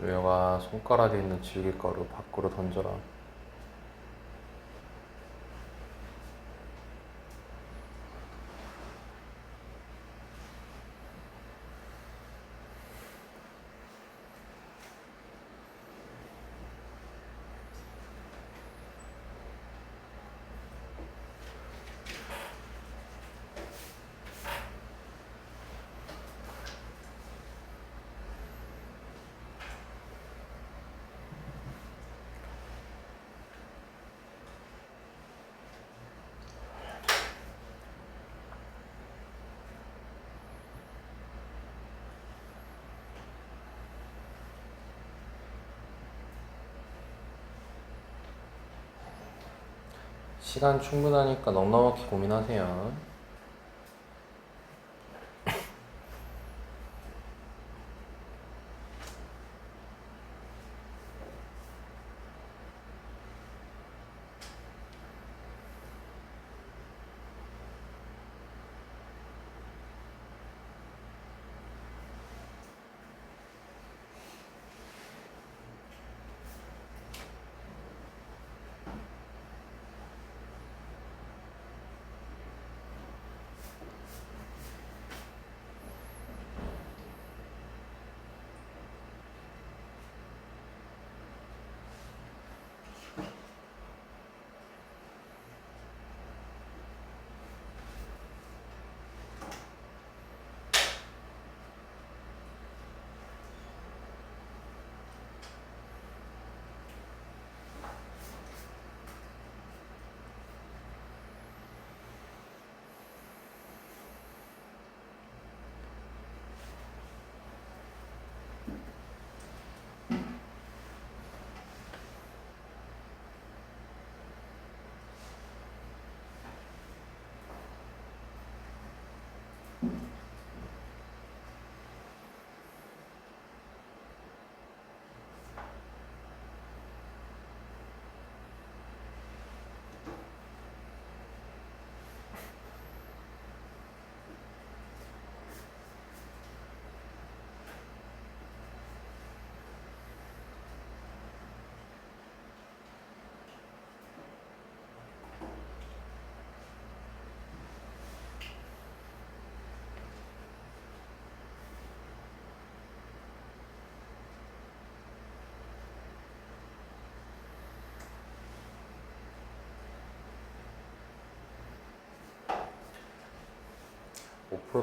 주여가 손가락에 있는 질길가루 밖으로 던져라. 시간 충분하니까 넉넉히 고민하세요.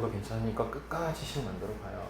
도 괜찮으니까 끝까지 식 만들어 봐요.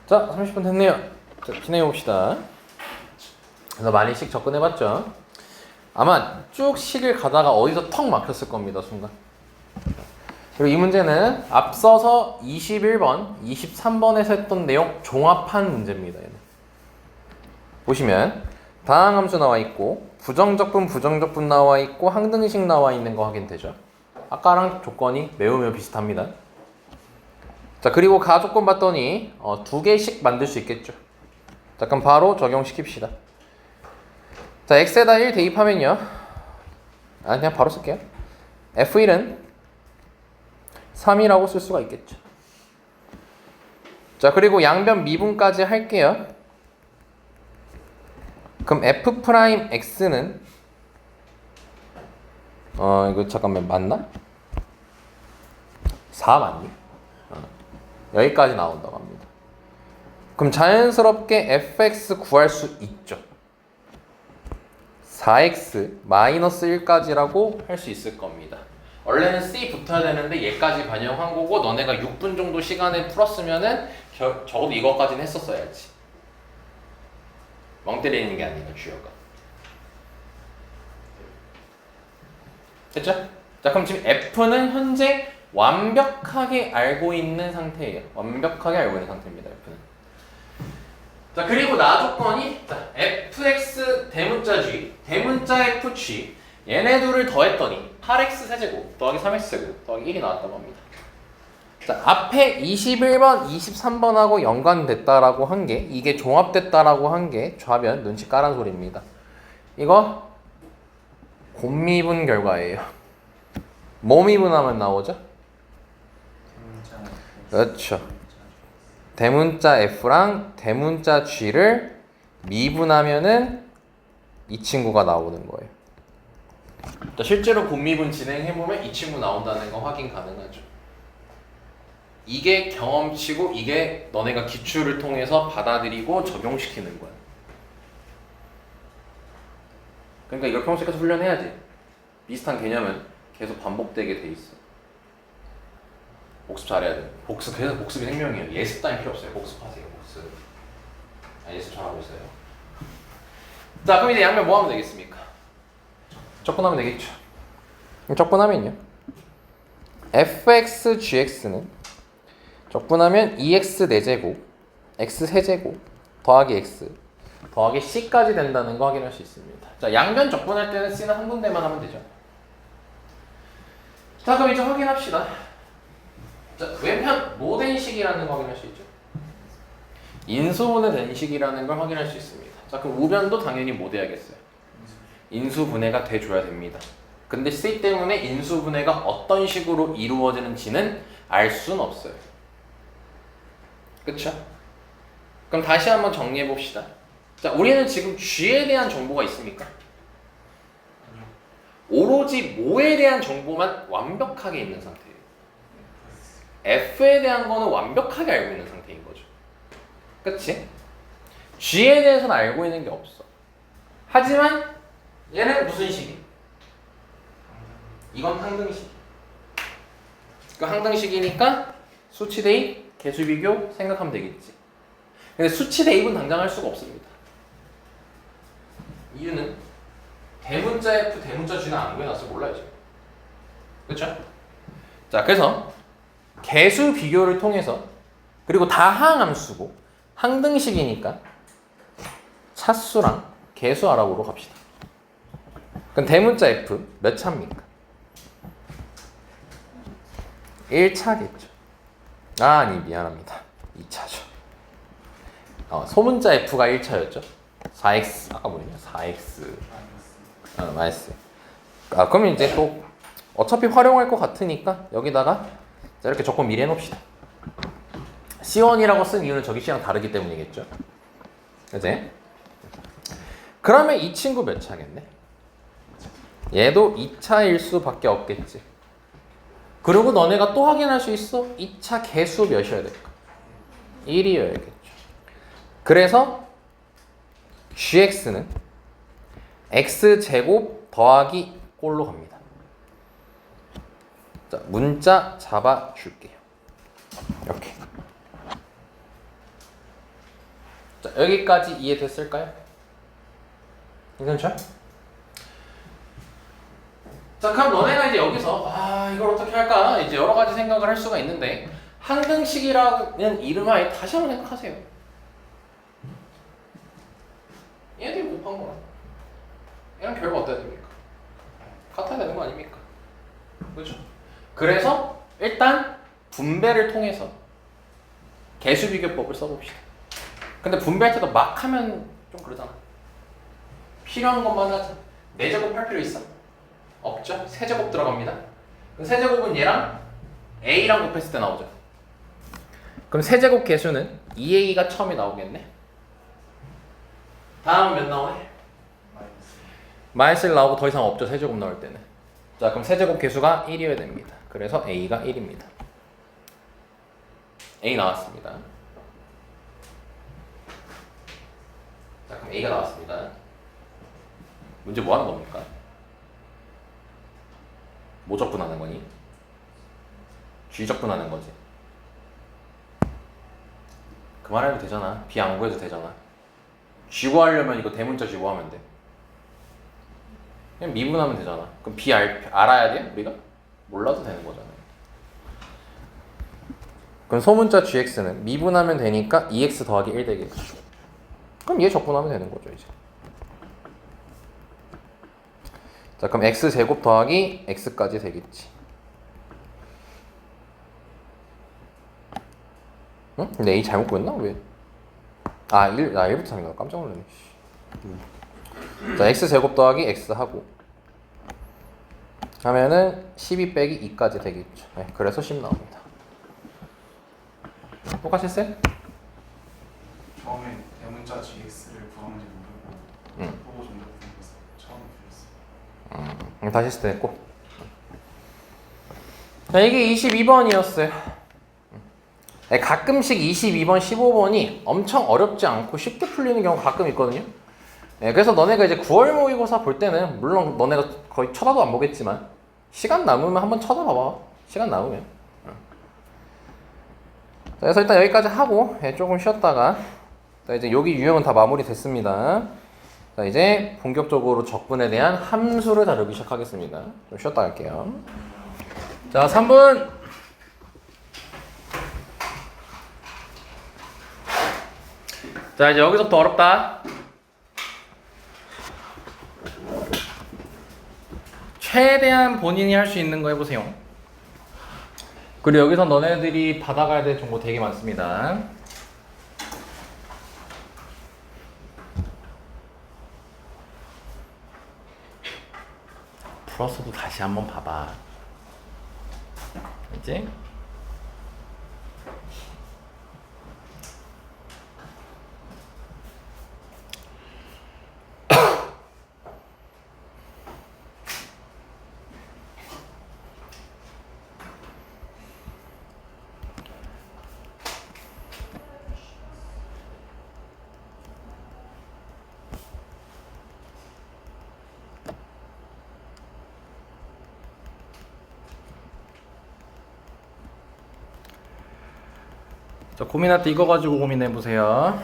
자, 30분 됐네요. 자, 진행해 봅시다. 그래서 많이 식 접근해봤죠? 아마 쭉 식을 가다가 어디서 턱 막혔을 겁니다, 순간. 그리고 이 문제는 앞서서 21번, 23번에서 했던 내용 종합한 문제입니다. 얘는. 보시면 다항함수 나와 있고 부정적분, 부정적분 나와 있고 항등식 나와 있는 거 확인되죠? 아까랑 조건이 매우 비슷합니다. 자, 그리고 가조건 봤더니 2개씩 만들 수 있겠죠. 자, 그럼 바로 적용시킵시다. 자, x에다 1 대입하면요. 그냥 바로 쓸게요. f1은 3이라고 쓸 수가 있겠죠. 자, 그리고 양변 미분까지 할게요. 그럼 f'x는 이거 잠깐만 맞나? 4 맞니? 여기까지 나온다고 합니다. 그럼 자연스럽게 fx 구할 수 있죠. 4x 마이너스 1까지라고 할 수 있을 겁니다. 원래는 c 붙어야 되는데 얘까지 반영한 거고 너네가 6분 정도 시간을 풀었으면은 적어도 이거까지는 했었어야지. 멍 때리는 게 아니라 주어가. 됐죠? 자, 그럼 지금 f는 현재 완벽하게 알고 있는 상태예요. 완벽하게 알고 있는 상태입니다. f는. 자, 그리고 나 조건이 자, fx 대문자 g, 대문자 fg 얘네 둘을 더했더니 8x 세제곱 더하기 3x 세곱 더하기 1이 나왔다고 합니다. 자, 앞에 21번, 23번하고 연관됐다라고 한 게 이게 종합됐다라고 한 게 좌변 눈치 까란 소리입니다. 이거 곱미분 결과예요. 뭐 미분하면 나오죠? 그렇죠. 대문자 f랑 대문자 g를 미분하면은 이 친구가 나오는 거예요. 자, 실제로 곱미분 진행해보면 이 친구 나온다는 거 확인 가능하죠. 이게 경험치고 이게 너네가 기출을 통해서 받아들이고 적용시키는 거야. 그러니까 이걸 평소에 계속 훈련해야지. 비슷한 개념은 계속 반복되게 돼 있어. 복습 잘해야 돼. 그래서 복습이 생명이에요. 예습 따윈 필요 없어요. 복습하세요. 복습. 예습 잘하고 있어요. 자, 그럼 이제 양면 뭐 하면 되겠습니까? 적분하면 되겠죠. 적분하면요. fx gx는 적분하면 2x 4제곱, x 세제곱 더하기 x 더하기 c까지 된다는 거 확인할 수 있습니다. 자, 양변 적분할 때는 c는 한 군데만 하면 되죠. 자, 그럼 이제 확인합시다. 자, 왼편 모된식이라는 거 확인할 수 있죠. 인수분해 된식이라는 걸 확인할 수 있습니다. 자, 그럼 우변도 당연히 못 해야겠어요. 인수분해가 돼줘야 됩니다. 근데 C 때문에 인수분해가 어떤 식으로 이루어지는지는 알 수는 없어요. 그쵸? 그럼 다시 한번 정리해 봅시다. 자, 우리는 지금 G에 대한 정보가 있습니까? 오로지 뭐에 대한 정보만 완벽하게 있는 상태예요. F에 대한 거는 완벽하게 알고 있는 상태인 거죠. 그치? G에 대해서는 알고 있는 게 없어. 하지만 얘는 무슨 식이? 이건 항등식. 그 항등식이니까 수치 대입, 개수 비교 생각하면 되겠지. 근데 수치 대입은 당장 할 수가 없습니다. 이유는 대문자 F, 대문자 G는 안 구해놨어. 몰라야지. 그쵸? 자, 그래서 개수 비교를 통해서 그리고 다항함수고 항등식이니까 차수랑 개수 알아보러 갑시다. 그럼 대문자 F 몇 차입니까? 1차겠죠. 아니, 미안합니다. 2차죠. 소문자 F가 1차였죠. 4x 아까 뭐냐? 4x 마이너스. 그럼 이제 또 어차피 활용할 것 같으니까 여기다가 자, 이렇게 조건 미리 해놓읍시다. C1이라고 쓴 이유는 저기 C랑 다르기 때문이겠죠. 그치? 그러면 이 친구 몇 차겠네? 얘도 2차일 수밖에 없겠지. 그리고 너네가 또 확인할 수 있어. 2차 개수 몇이어야 될까? 1이어야겠죠. 그래서 gx는 x제곱 더하기 꼴로 갑니다. 자, 문자 잡아줄게요. 이렇게. 자, 여기까지 이해됐을까요? 괜찮죠? 자, 그럼 너네가 이제 여기서 이걸 어떻게 할까? 이제 여러 가지 생각을 할 수가 있는데 항등식이라는 이름하에 다시 한번 생각하세요. 얘들이 곱한 거라. 얘랑 결과 어때야 됩니까? 같아야 되는 거 아닙니까? 그렇죠? 그래서 일단 분배를 통해서 개수 비교법을 써봅시다. 근데 분배할 때도 막 하면 좀 그러잖아. 필요한 것만 하자. 4제곱 할 필요 있어? 없죠? 3제곱 들어갑니다. 그럼 3제곱은 얘랑 A랑 곱했을 때 나오죠. 그럼 3제곱 개수는 2A가 처음에 나오겠네. 다음은 몇 나오네? 마이너스 1 나오고 더 이상 없죠. 3제곱 나올 때는. 자, 그럼 3제곱 개수가 1이어야 됩니다. 그래서 A가 1입니다. A 나왔습니다. 자, 그럼 A가 나왔습니다. 문제 뭐 하는 겁니까? 뭐 적분하는 거니? G 적분하는 거지. 그만해도 되잖아. B 안 구해도 되잖아. G 구하려면 이거 대문자 G 구하면 돼. 그냥 미분하면 되잖아. 그럼 B 알아야 돼? 우리가? 몰라도 되는 거잖아요. 그럼 소문자 GX는 미분하면 되니까 2X 더하기 1 되겠지. 그럼 얘 적분하면 되는 거죠, 이제. 자, 그럼 X제곱 더하기 X까지 되겠지. 응? 근데 A 잘못 구했나? 왜? 1부터 3이구나. 깜짝 놀랐네. 자, X제곱 더하기 X 하고 하면은 12 빼기 2까지 되겠죠. 네, 그래서 10 나옵니다. 똑같이 했어요? 처음에 대문자 GX를 구하는지 모르고 보고 정답 보면서 처음 들었어요. 다시 했을 때 했고. 자, 이게 22번이었어요. 가끔씩 22번, 15번이 엄청 어렵지 않고 쉽게 풀리는 경우가 가끔 있거든요. 그래서 너네가 이제 9월 모의고사 볼 때는 물론 너네가 거의 쳐다도 안 보겠지만 시간 남으면 한번 쳐다봐봐. 시간 남으면. 자, 그래서 일단 여기까지 하고 조금 쉬었다가 자, 이제 여기 유형은 다 마무리 됐습니다. 자, 이제 본격적으로 적분에 대한 함수를 다루기 시작하겠습니다. 좀 쉬었다 갈게요. 자, 3분. 자, 이제 여기서부터 어렵다. 최대한 본인이 할 수 있는 거 해보세요. 그리고 여기서 너네들이 받아가야 될 정보 되게 많습니다. 풀어서도 다시 한번 봐봐. 이제 자, 고민할 때 이거 가지고 고민해 보세요.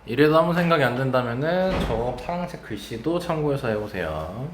이래도 아무 생각이 안 든다면은 저 파란색 글씨도 참고해서 해보세요.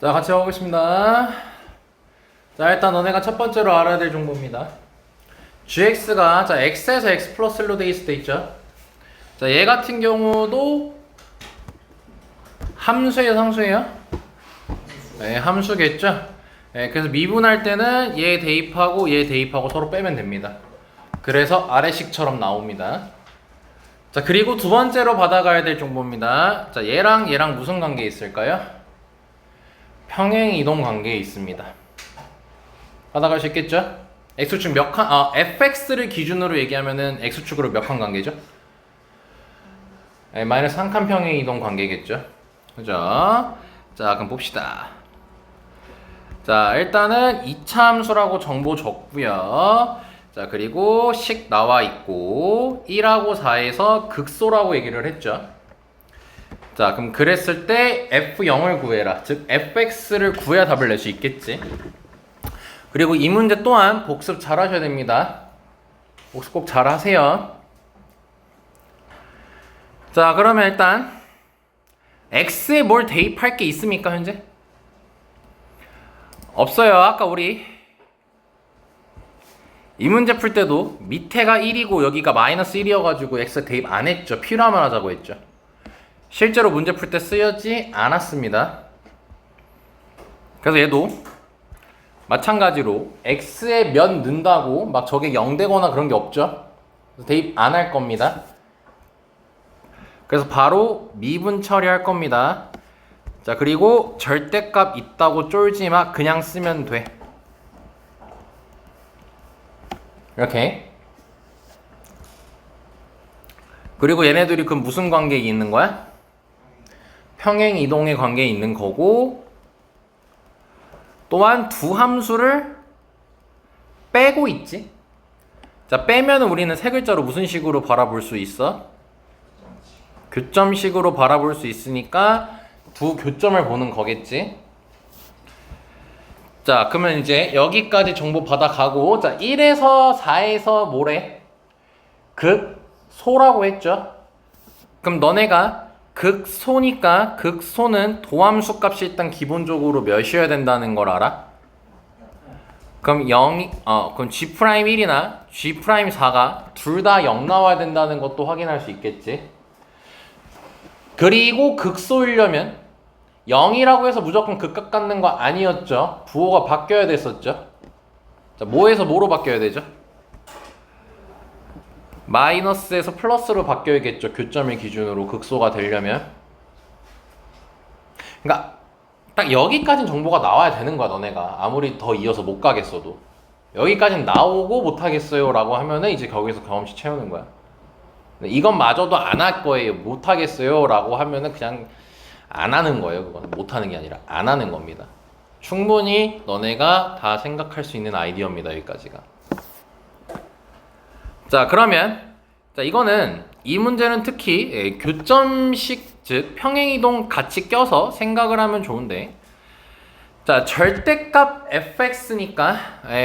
자, 같이 해보겠습니다. 자, 일단 너네가 첫 번째로 알아야 될 정보입니다. gx가 자 x에서 x 플러스 1로 돼 있을 때 있죠. 자, 얘 같은 경우도 함수예요, 상수예요? 네, 함수겠죠. 네, 그래서 미분할 때는 얘 대입하고 얘 대입하고 서로 빼면 됩니다. 그래서 아래식처럼 나옵니다. 자, 그리고 두 번째로 받아가야 될 정보입니다. 자, 얘랑 무슨 관계 있을까요? 평행 이동 관계에 있습니다. 받아갈 수 있겠죠? x축 몇 칸, fx를 기준으로 얘기하면은 x축으로 몇 칸 관계죠? 네, 마이너스 한 칸 평행 이동 관계겠죠? 그죠? 자, 그럼 봅시다. 자, 일단은 2차 함수라고 정보 줬고요. 자, 그리고 식 나와 있고 1하고 4에서 극소라고 얘기를 했죠. 자, 그럼 그랬을 때 f0을 구해라. 즉 fx를 구해야 답을 낼 수 있겠지. 그리고 이 문제 또한 복습 잘 하셔야 됩니다. 복습 꼭 잘 하세요. 자, 그러면 일단 x에 뭘 대입할 게 있습니까, 현재? 없어요. 아까 우리 이 문제 풀 때도 밑에가 1이고 여기가 마이너스 1이어가지고 x 대입 안 했죠. 필요하면 하자고 했죠. 실제로 문제 풀 때 쓰여지 않았습니다. 그래서 얘도 마찬가지로 x에 몇 넣는다고 막 저게 0 되거나 그런 게 없죠. 대입 안 할 겁니다. 그래서 바로 미분 처리할 겁니다. 자, 그리고 절대값 있다고 쫄지 마. 그냥 쓰면 돼. 이렇게. 그리고 얘네들이 그 무슨 관계에 있는 거야? 평행 이동의 관계에 있는 거고, 또한 두 함수를 빼고 있지. 자, 빼면은 우리는 세 글자로 무슨 식으로 바라볼 수 있어? 교점식으로 바라볼 수 있으니까 두 교점을 보는 거겠지. 자, 그러면 이제 여기까지 정보 받아가고, 자, 1에서 4에서 뭐래? 극소라고 했죠. 그럼 너네가 극소니까 극소는 도함수 값이 일단 기본적으로 몇이어야 된다는 걸 알아? 그럼 그럼 G'1이나 G'4가 둘 다 0 나와야 된다는 것도 확인할 수 있겠지. 그리고 극소이려면 0이라고 해서 무조건 극값 갖는 거 아니었죠. 부호가 바뀌어야 됐었죠. 자, 뭐에서 뭐로 바뀌어야 되죠? 마이너스에서 플러스로 바뀌어야겠죠. 교점을 기준으로 극소가 되려면. 그러니까 딱 여기까지는 정보가 나와야 되는 거야, 너네가. 아무리 더 이어서 못 가겠어도. 여기까지는 나오고 못 하겠어요 라고 하면은 이제 거기서 경험치 채우는 거야. 이건 마저도 안 할 거예요, 못 하겠어요 라고 하면은 그냥 안 하는 거예요. 그건 못 하는 게 아니라 안 하는 겁니다. 충분히 너네가 다 생각할 수 있는 아이디어입니다, 여기까지가. 자, 그러면 자, 이거는 이 문제는 특히 교점식, 즉 평행이동 같이 껴서 생각을 하면 좋은데, 자, 절대값 fx니까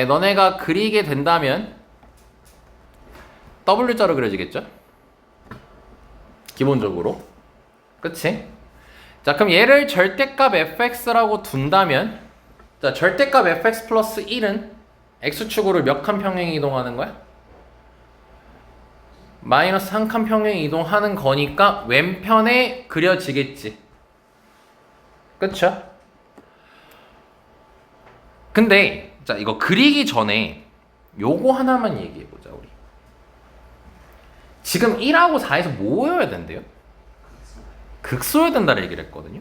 너네가 그리게 된다면 W자로 그려지겠죠? 기본적으로. 그치? 자, 그럼 얘를 절대값 fx라고 둔다면, 자, 절대값 fx 플러스 1은 x축으로 몇 칸 평행 이동하는 거야? 마이너스 한 칸 평행 이동하는 거니까 왼편에 그려지겠지. 그쵸? 근데 자 이거 그리기 전에 요거 하나만 얘기해보자 우리. 지금 1하고 4에서 뭐여야 된대요? 극소여야 된다는 얘기를 했거든요.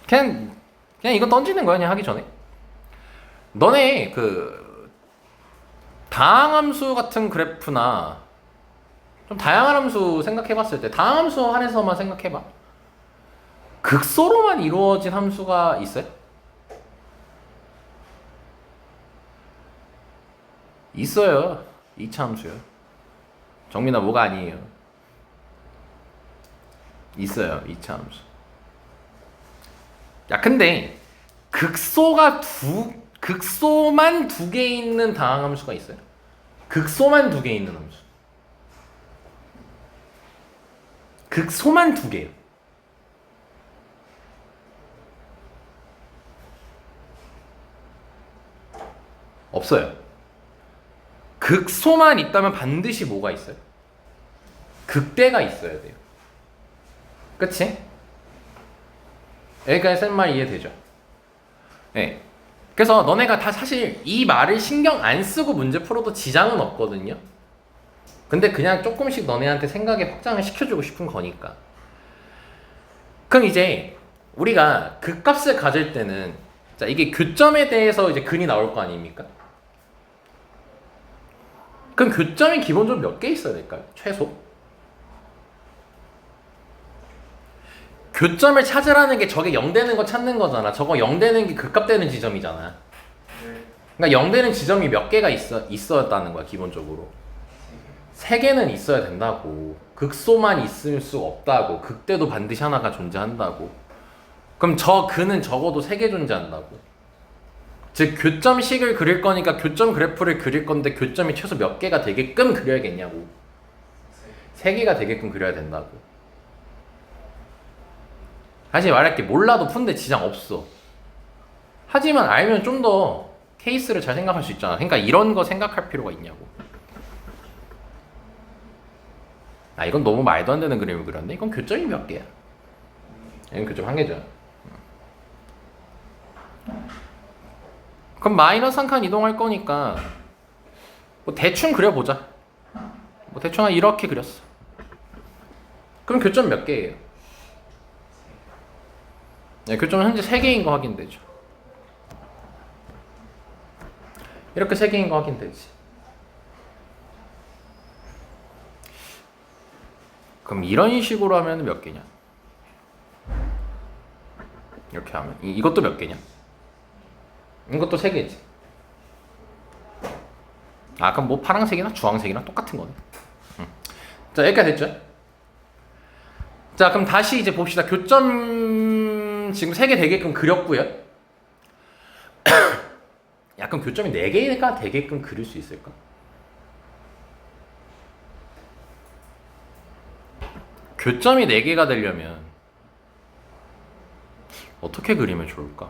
그냥 이거 던지는 거야 그냥 하기 전에. 너네 그 다항함수 같은 그래프나 좀 다양한 함수 생각해봤을 때 다항함수 한해서만 생각해봐. 극소로만 이루어진 함수가 있어요? 있어요. 2차 함수요. 정민아 뭐가 아니에요. 있어요. 2차 함수. 야 근데 극소만 두 개 있는 다항함수가 있어요? 극소만 두 개 있는 함수. 극소만 두 개요. 없어요. 극소만 있다면 반드시 뭐가 있어요? 극대가 있어야 돼요. 그치? 여기까지 쓴 말 이해되죠? 네. 그래서 너네가 다 사실 이 말을 신경 안 쓰고 문제 풀어도 지장은 없거든요. 근데 그냥 조금씩 너네한테 생각에 확장을 시켜주고 싶은 거니까. 그럼 이제 우리가 극값을 가질 때는 자 이게 교점에 대해서 이제 근이 나올 거 아닙니까? 그럼 교점이 기본적으로 몇 개 있어야 될까요? 최소? 교점을 찾으라는 게 저게 0 되는 거 찾는 거잖아. 저거 0 되는 게 극값 되는 지점이잖아. 그러니까 0 되는 지점이 몇 개가 있었다는 거야 기본적으로. 3개는 있어야 된다고. 극소만 있을 수 없다고. 극대도 반드시 하나가 존재한다고. 그럼 저 근은 적어도 3개 존재한다고. 즉 교점식을 그릴 거니까 교점 그래프를 그릴 건데 교점이 최소 몇 개가 되게끔 그려야겠냐고. 3개가 되게끔 그려야 된다고. 다시 말할게. 몰라도 푼데 지장 없어. 하지만 알면 좀 더 케이스를 잘 생각할 수 있잖아. 그러니까 이런 거 생각할 필요가 있냐고. 아 이건 너무 말도 안 되는 그림을 그렸네. 이건 교점이 몇 개야? 이건 교점 1개죠. 그럼 마이너스 한 칸 이동할 거니까 뭐 대충 그려보자. 뭐 대충 한 이렇게 그렸어. 그럼 교점 몇 개예요? 네, 교점은 현재 3개인 거 확인되죠. 이렇게 3개인 거 확인되지. 그럼 이런 식으로 하면 몇 개냐? 이렇게 하면 이것도 몇 개냐? 이것도 3개지. 아 그럼 뭐 파란색이나 주황색이나 똑같은 거네. 자 여기까지 됐죠? 자 그럼 다시 이제 봅시다. 교점 지금 3개 되게끔 그렸고요. 야 그럼 교점이 4개가 되게끔 그릴 수 있을까? 교점이 4개가 되려면 어떻게 그리면 좋을까?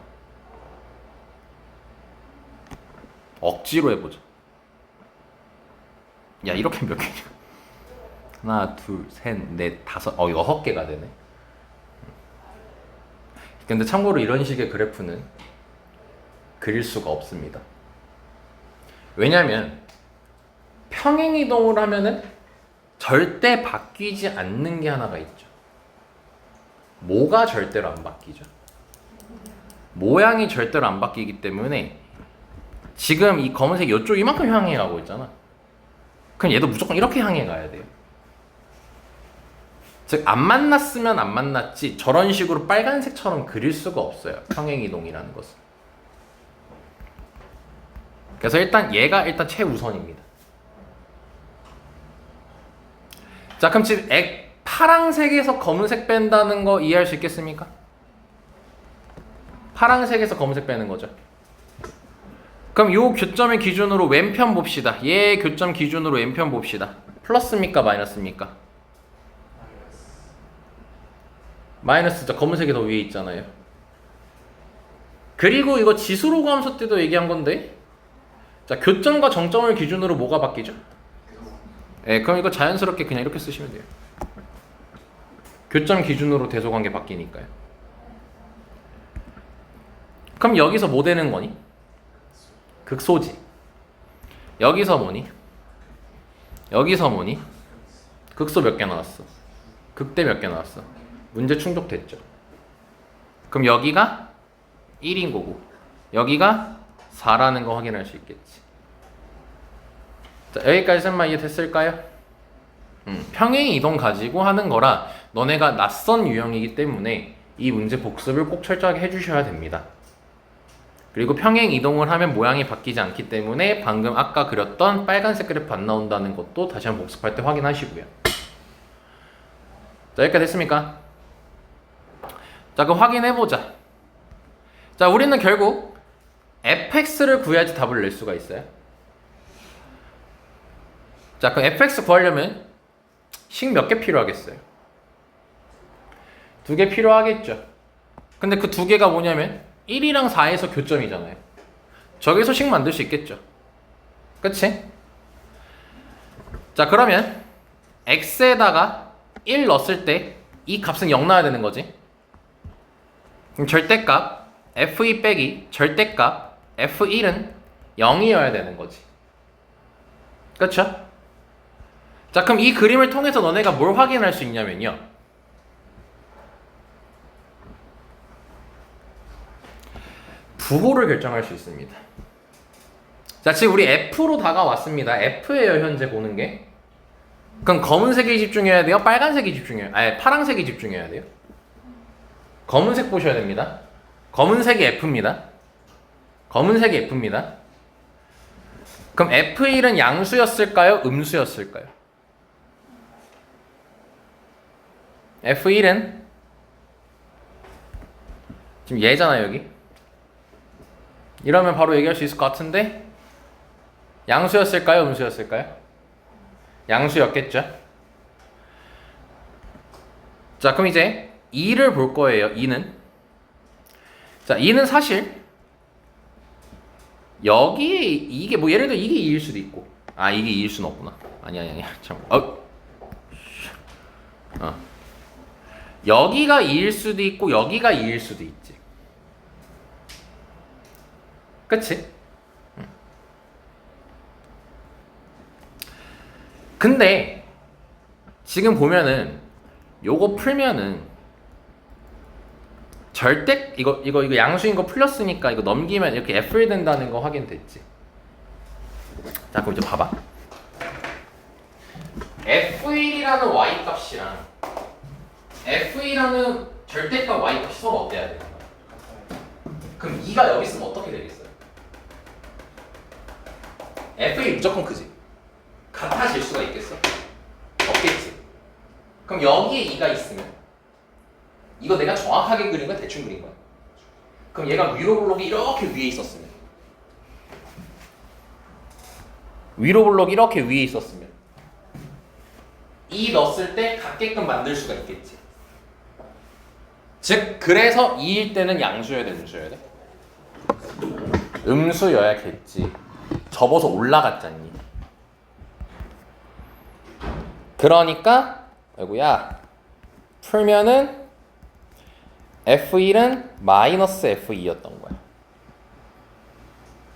억지로 해보자. 야 이렇게 몇 개냐? 하나, 둘, 셋, 넷, 다섯. 6개가 되네. 근데 참고로 이런 식의 그래프는 그릴 수가 없습니다. 왜냐면 평행이동을 하면은 절대 바뀌지 않는 게 하나가 있죠. 뭐가 절대로 안 바뀌죠? 모양이 절대로 안 바뀌기 때문에 지금 이 검은색 이쪽 이만큼 향해 가고 있잖아. 그럼 얘도 무조건 이렇게 향해 가야 돼요. 즉 안 만났으면 안 만났지 저런 식으로 빨간색처럼 그릴 수가 없어요. 평행이동이라는 것은. 그래서 얘가 일단 최우선입니다. 자 그럼 지금 파랑색에서 검은색 뺀다는 거 이해할 수 있겠습니까? 파랑색에서 검은색 빼는 거죠. 그럼 요 교점의 기준으로 왼편 봅시다. 얘 교점 기준으로 왼편 봅시다. 플러스입니까 마이너스입니까? 마이너스죠. 검은색이 더 위에 있잖아요. 그리고 이거 지수로그 함수 때도 얘기한 건데 자, 교점과 정점을 기준으로 뭐가 바뀌죠? 그럼 이거 자연스럽게 그냥 이렇게 쓰시면 돼요. 교점 기준으로 대소관계 바뀌니까요. 그럼 여기서 뭐 되는 거니? 극소지. 여기서 뭐니? 여기서 뭐니? 극소 몇 개 나왔어? 극대 몇 개 나왔어? 문제 충족됐죠. 그럼 여기가 1인 거고 여기가 4라는 거 확인할 수 있겠지. 자, 여기까지 설마 이해됐을까요? 평행 이동 가지고 하는 거라 너네가 낯선 유형이기 때문에 이 문제 복습을 꼭 철저하게 해주셔야 됩니다. 그리고 평행 이동을 하면 모양이 바뀌지 않기 때문에 방금 아까 그렸던 빨간색 그래프 안 나온다는 것도 다시 한번 복습할 때 확인하시고요. 자, 여기까지 됐습니까? 자, 그럼 확인해보자. 자, 우리는 결국 fx를 구해야지 답을 낼 수가 있어요. 자, 그럼 fx 구하려면 식 몇 개 필요하겠어요? 2개 필요하겠죠. 근데 그 2개가 뭐냐면 1이랑 4에서 교점이잖아요. 저기서 식 만들 수 있겠죠. 그치? 자, 그러면 x에다가 1 넣었을 때 이 값은 0 나와야 되는 거지. 그럼 절대값 f2 빼기 절대값 f1은 0이어야 되는 거지. 그쵸? 자, 그럼 이 그림을 통해서 너네가 뭘 확인할 수 있냐면요, 부호를 결정할 수 있습니다. 자, 지금 우리 F로 다가왔습니다. F예요, 현재 보는 게. 그럼 검은색에 집중해야 돼요? 빨간색에 집중해야 돼요? 아니, 파란색에 집중해야 돼요? 검은색 보셔야 됩니다. 검은색이 F입니다. 검은색이 F입니다. 그럼 F1은 양수였을까요? 음수였을까요? F1은 지금 얘잖아요, 여기. 이러면 바로 얘기할 수 있을 것 같은데 양수였을까요? 음수였을까요? 양수였겠죠. 자, 그럼 이제 2를 볼 거예요. 2는 자, 2는 사실 여기에 이게 뭐 예를 들어 이게 2일 수도 있고, 아, 이게 2일 수는 없구나. 아니야 참. 여기가 2일 수도 있고 여기가 2일 수도 있지. 그치? 근데 지금 보면은 요거 풀면은 절대 이거 양수인 거 풀렸으니까 이거 넘기면 이렇게 F1 된다는 거 확인됐지. 자, 그럼 이제 봐봐. F1이라는 y 값이랑 F1이라는 절대값 y 값이 서로 어때야 되는 거야? 그럼 2가 여기 있으면 어떻게 되겠어요? F1 무조건 크지? 같아질 수가 있겠어? 없겠지. 그럼 여기에 2가 있으면 이거 내가 정확하게 그린 거야? 대충 그린 거야? 그럼 얘가 위로 블록이 이렇게 위에 있었으면, 위로 블록이 이렇게 위에 있었으면 2 넣었을 때 같게끔 만들 수가 있겠지. 즉, 그래서 2일 때는 양수여야 돼, 음수여야 돼? 음수여야겠지. 접어서 올라갔잖니. 그러니까 아이고야, 풀면은 F1은 마이너스 F2였던 거야.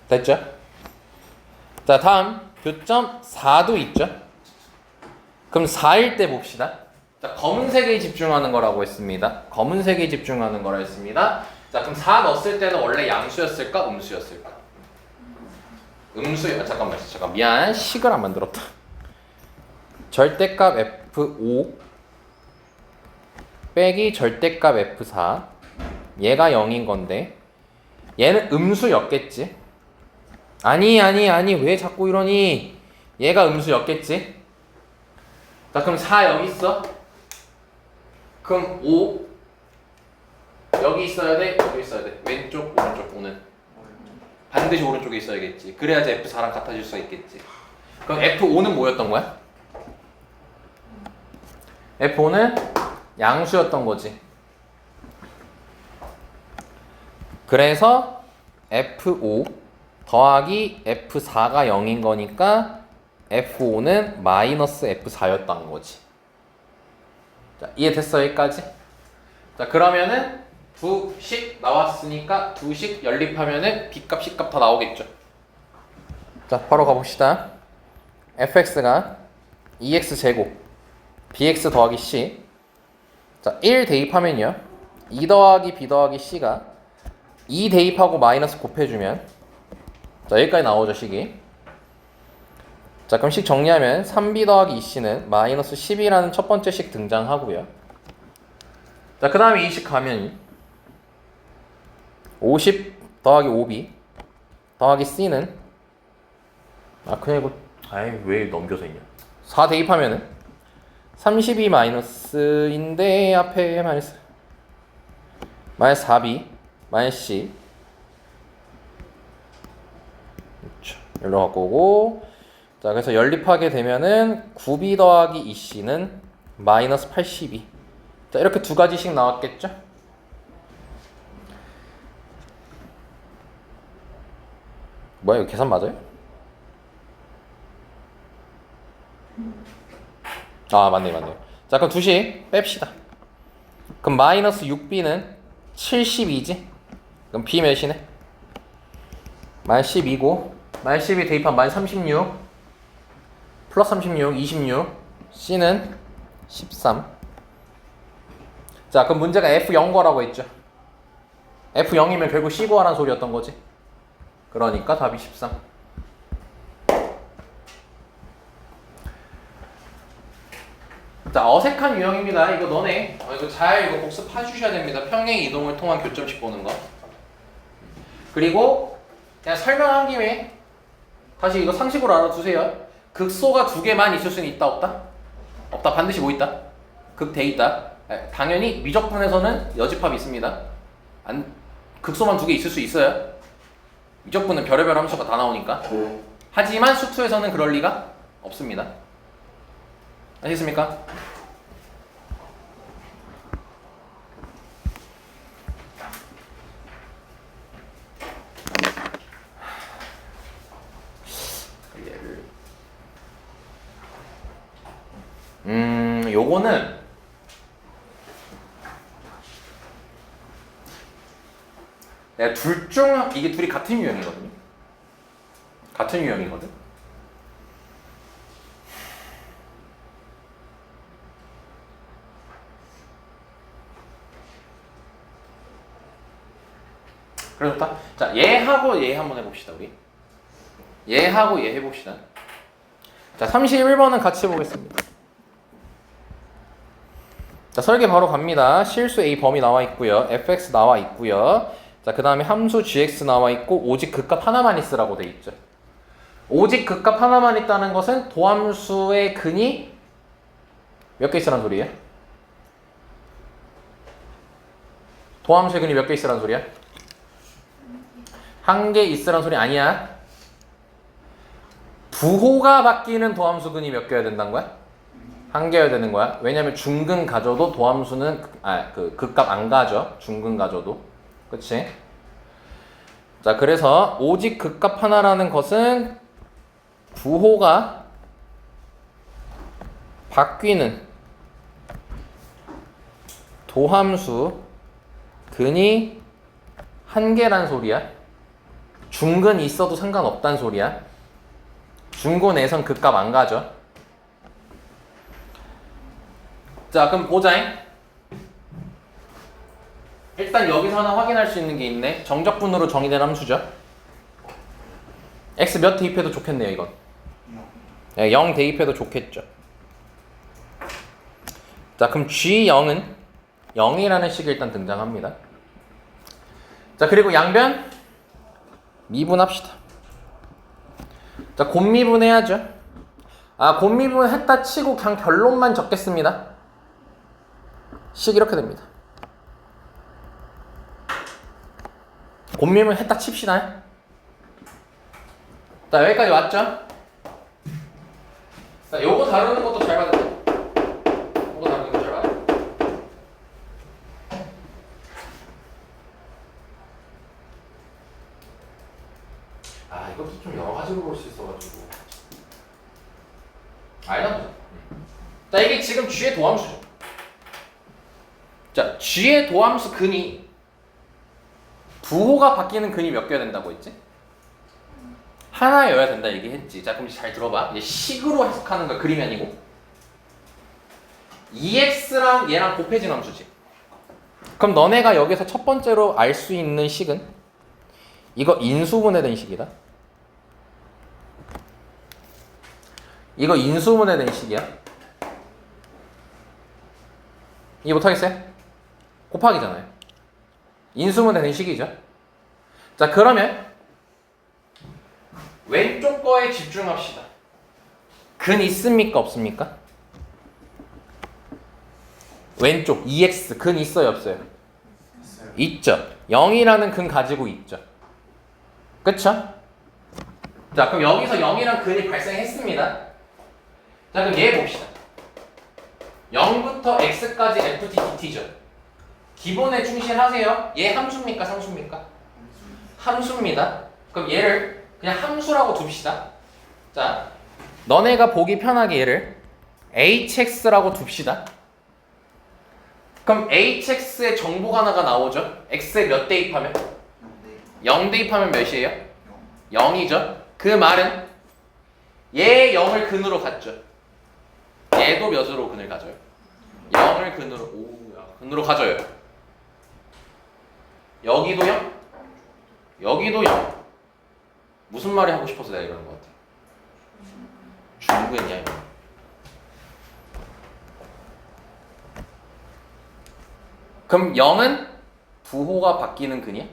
됐죠? 자, 다음 교점 4도 있죠? 그럼 4일 때 봅시다. 자, 검은색에 집중하는 거라고 했습니다. 검은색에 집중하는 거라 했습니다. 자, 그럼 4 넣었을 때는 원래 양수였을까? 음수였을까? 잠깐만, 미안, 식을 안 만들었다. 절대값 F5 빼기 절대값 F4, 얘가 0인 건데 얘는 음수였겠지? 아니 왜 자꾸 이러니? 얘가 음수였겠지? 자, 그럼 4 여기 있어? 그럼 5 여기 있어야 돼? 여기 있어야 돼? 왼쪽 오른쪽? 오는 반드시 오른쪽에 있어야겠지. 그래야지 F4랑 같아질 수가 있겠지. 그럼 F5는 뭐였던 거야? F5는 양수였던 거지. 그래서 F5 더하기 F4가 0인 거니까 F5는 마이너스 F4였던 거지. 자, 이해됐어 여기까지? 자, 그러면은 두식 나왔으니까 두식 연립하면은 B값, C값 다 나오겠죠. 자, 바로 가봅시다. fx가 2x제곱 bx 더하기 c. 자, 1 대입하면요 2 더하기 b 더하기 c가 2 대입하고 마이너스 곱해주면 자, 여기까지 나오죠 식이. 자, 그럼 식 정리하면 3b 더하기 2c는 마이너스 10이라는 첫 번째 식 등장하고요. 자, 그 다음에 이 식 가면 50 더하기 5b 더하기 c는 그냥 이거 왜 넘겨서 있냐. 4 대입하면은 32 마이너스인데 앞에 마이너스 4b 마이너스 c 그렇죠. 여기로 갖고 오고. 자, 그래서 연립하게 되면은 9b 더하기 2c는 마이너스 82. 자, 이렇게 두 가지씩 나왔겠죠? 뭐야, 이거 계산 맞아요? 맞네. 자, 그럼 두식 뺍시다. 그럼 마이너스 6b는 72지? 그럼 b 몇이네? 마이너스 12고 마이너스 12 대입하면 마이너스 36 플러스 36 26 c는 13. 자, 그럼 문제가 F0 거라고 했죠. F0이면 결국 C 구하라는 소리였던 거지. 그러니까 답이 13. 자, 어색한 유형입니다. 이거 너네 이거 잘 복습해 주셔야 됩니다. 평행 이동을 통한 교점식 보는 거. 그리고 그냥 설명한 김에 다시 이거 상식으로 알아두세요. 극소가 두 개만 있을 수는 있다 없다? 없다. 반드시 뭐 있다? 극대 있다. 당연히 미적분에서는 여집합이 있습니다. 극소만 두 개 있을 수 있어요. 미적분은 별의별 함수가 다 나오니까. 하지만 수투에서는 그럴 리가 없습니다. 아시겠습니까? 요거는 내가 이게 둘이 같은 유형이거든요. 같은 유형이거든. 그래 좋다. 자, 얘하고 얘 한번 해봅시다 우리. 얘하고 얘 해봅시다. 자, 31번은 같이 보겠습니다. 자, 설계 바로 갑니다. 실수 A 범위 나와 있고요. fx 나와 있고요. 자, 그 다음에 함수 gx 나와 있고 오직 극값 하나만 있으라고 돼 있죠. 오직 극값 하나만 있다는 것은 도함수의 근이 몇 개 있으란 소리예요? 도함수의 근이 몇 개 있으란 소리야? 한 개 있으란 소리 아니야. 부호가 바뀌는 도함수 근이 몇 개여야 된다는 거야? 한 개여야 되는 거야. 왜냐면 중근 가져도 도함수는 극값 안 가져. 중근 가져도. 그치? 자, 그래서 오직 극값 하나라는 것은 부호가 바뀌는 도함수 근이 한 개란 소리야. 중근이 있어도 상관없단 소리야. 중고 내선 극값 안 가져. 자, 그럼 보자잉. 일단 여기서 하나 확인할 수 있는 게 있네. 정적분으로 정의된 함수죠. x 몇 대입해도 좋겠네요, 이건. 0 대입해도 좋겠죠. 자, 그럼 G0은 0이라는 식이 일단 등장합니다. 자, 그리고 양변 미분합시다. 자, 곱미분해야죠. 곱미분 했다 치고 그냥 결론만 적겠습니다. 식 이렇게 됩니다. 곱미분 했다 칩시다. 자, 여기까지 왔죠? 자, 요거 다루는 것도 잘 받아요. 요거 다루는 거 잘 받아요. 아 이것도 좀 여러 가지로 볼 수 있어가지고 알다 보자. 자 이게 지금 G의 도함수죠. 자 G의 도함수 근이 부호가 바뀌는 근이 몇 개가 된다고 했지? 하나여야 된다 얘기했지. 자 그럼 잘 들어봐. 이제 식으로 해석하는 거 그림이 아니고 EX랑 얘랑 곱해진 함수지. 그럼 너네가 여기서 첫 번째로 알 수 있는 식은 이거 인수분해된 식이다. 이거 인수분해된 식이야. 이해 못하겠어요? 곱하기잖아요. 인수분해된 식이죠. 자 그러면 왼쪽 거에 집중합시다. 근 있습니까 없습니까? 왼쪽 EX 근 있어요 없어요? 있어요. 있죠. 0이라는 근 가지고 있죠. 그쵸? 자 그럼 여기서 0이란 근이 발생했습니다. 자 그럼 얘 봅시다. 0부터 x까지 ft dt죠. 기본에 충실하세요. 얘 함수입니까 상수입니까? 함수입니다. 그럼 얘를 그냥 함수라고 둡시다. 자 너네가 보기 편하게 얘를 hx라고 둡시다. 그럼 hx의 정보가 하나가 나오죠. x에 몇 대입하면? 0 대입하면 몇이에요? 0이죠. 그 말은 얘 0을 근으로 갖죠. 얘도 몇으로 근을 가져요? 0을 근으로 근으로 가져요. 여기도 0? 여기도 0. 무슨 말이 하고 싶어서 내가 이러는 것 같아? 중근이야 이거. 그럼 0은 부호가 바뀌는 근이야?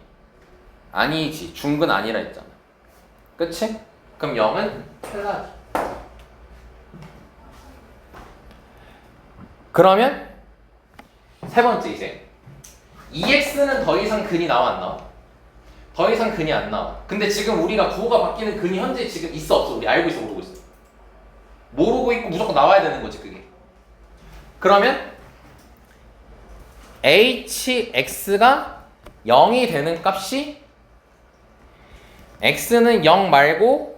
아니지. 중근 아니라 했잖아. 그치? 그럼 0은 탈락이. 그러면 세 번째 이제 EX는 더 이상 근이 나와 안 나와? 더 이상 근이 안 나와. 근데 지금 우리가 부호가 바뀌는 근이 현재 지금 있어 없어? 우리 알고 있어 모르고 있어? 모르고 있고 무조건 나와야 되는 거지 그게. 그러면 hx가 0이 되는 값이 x는 0 말고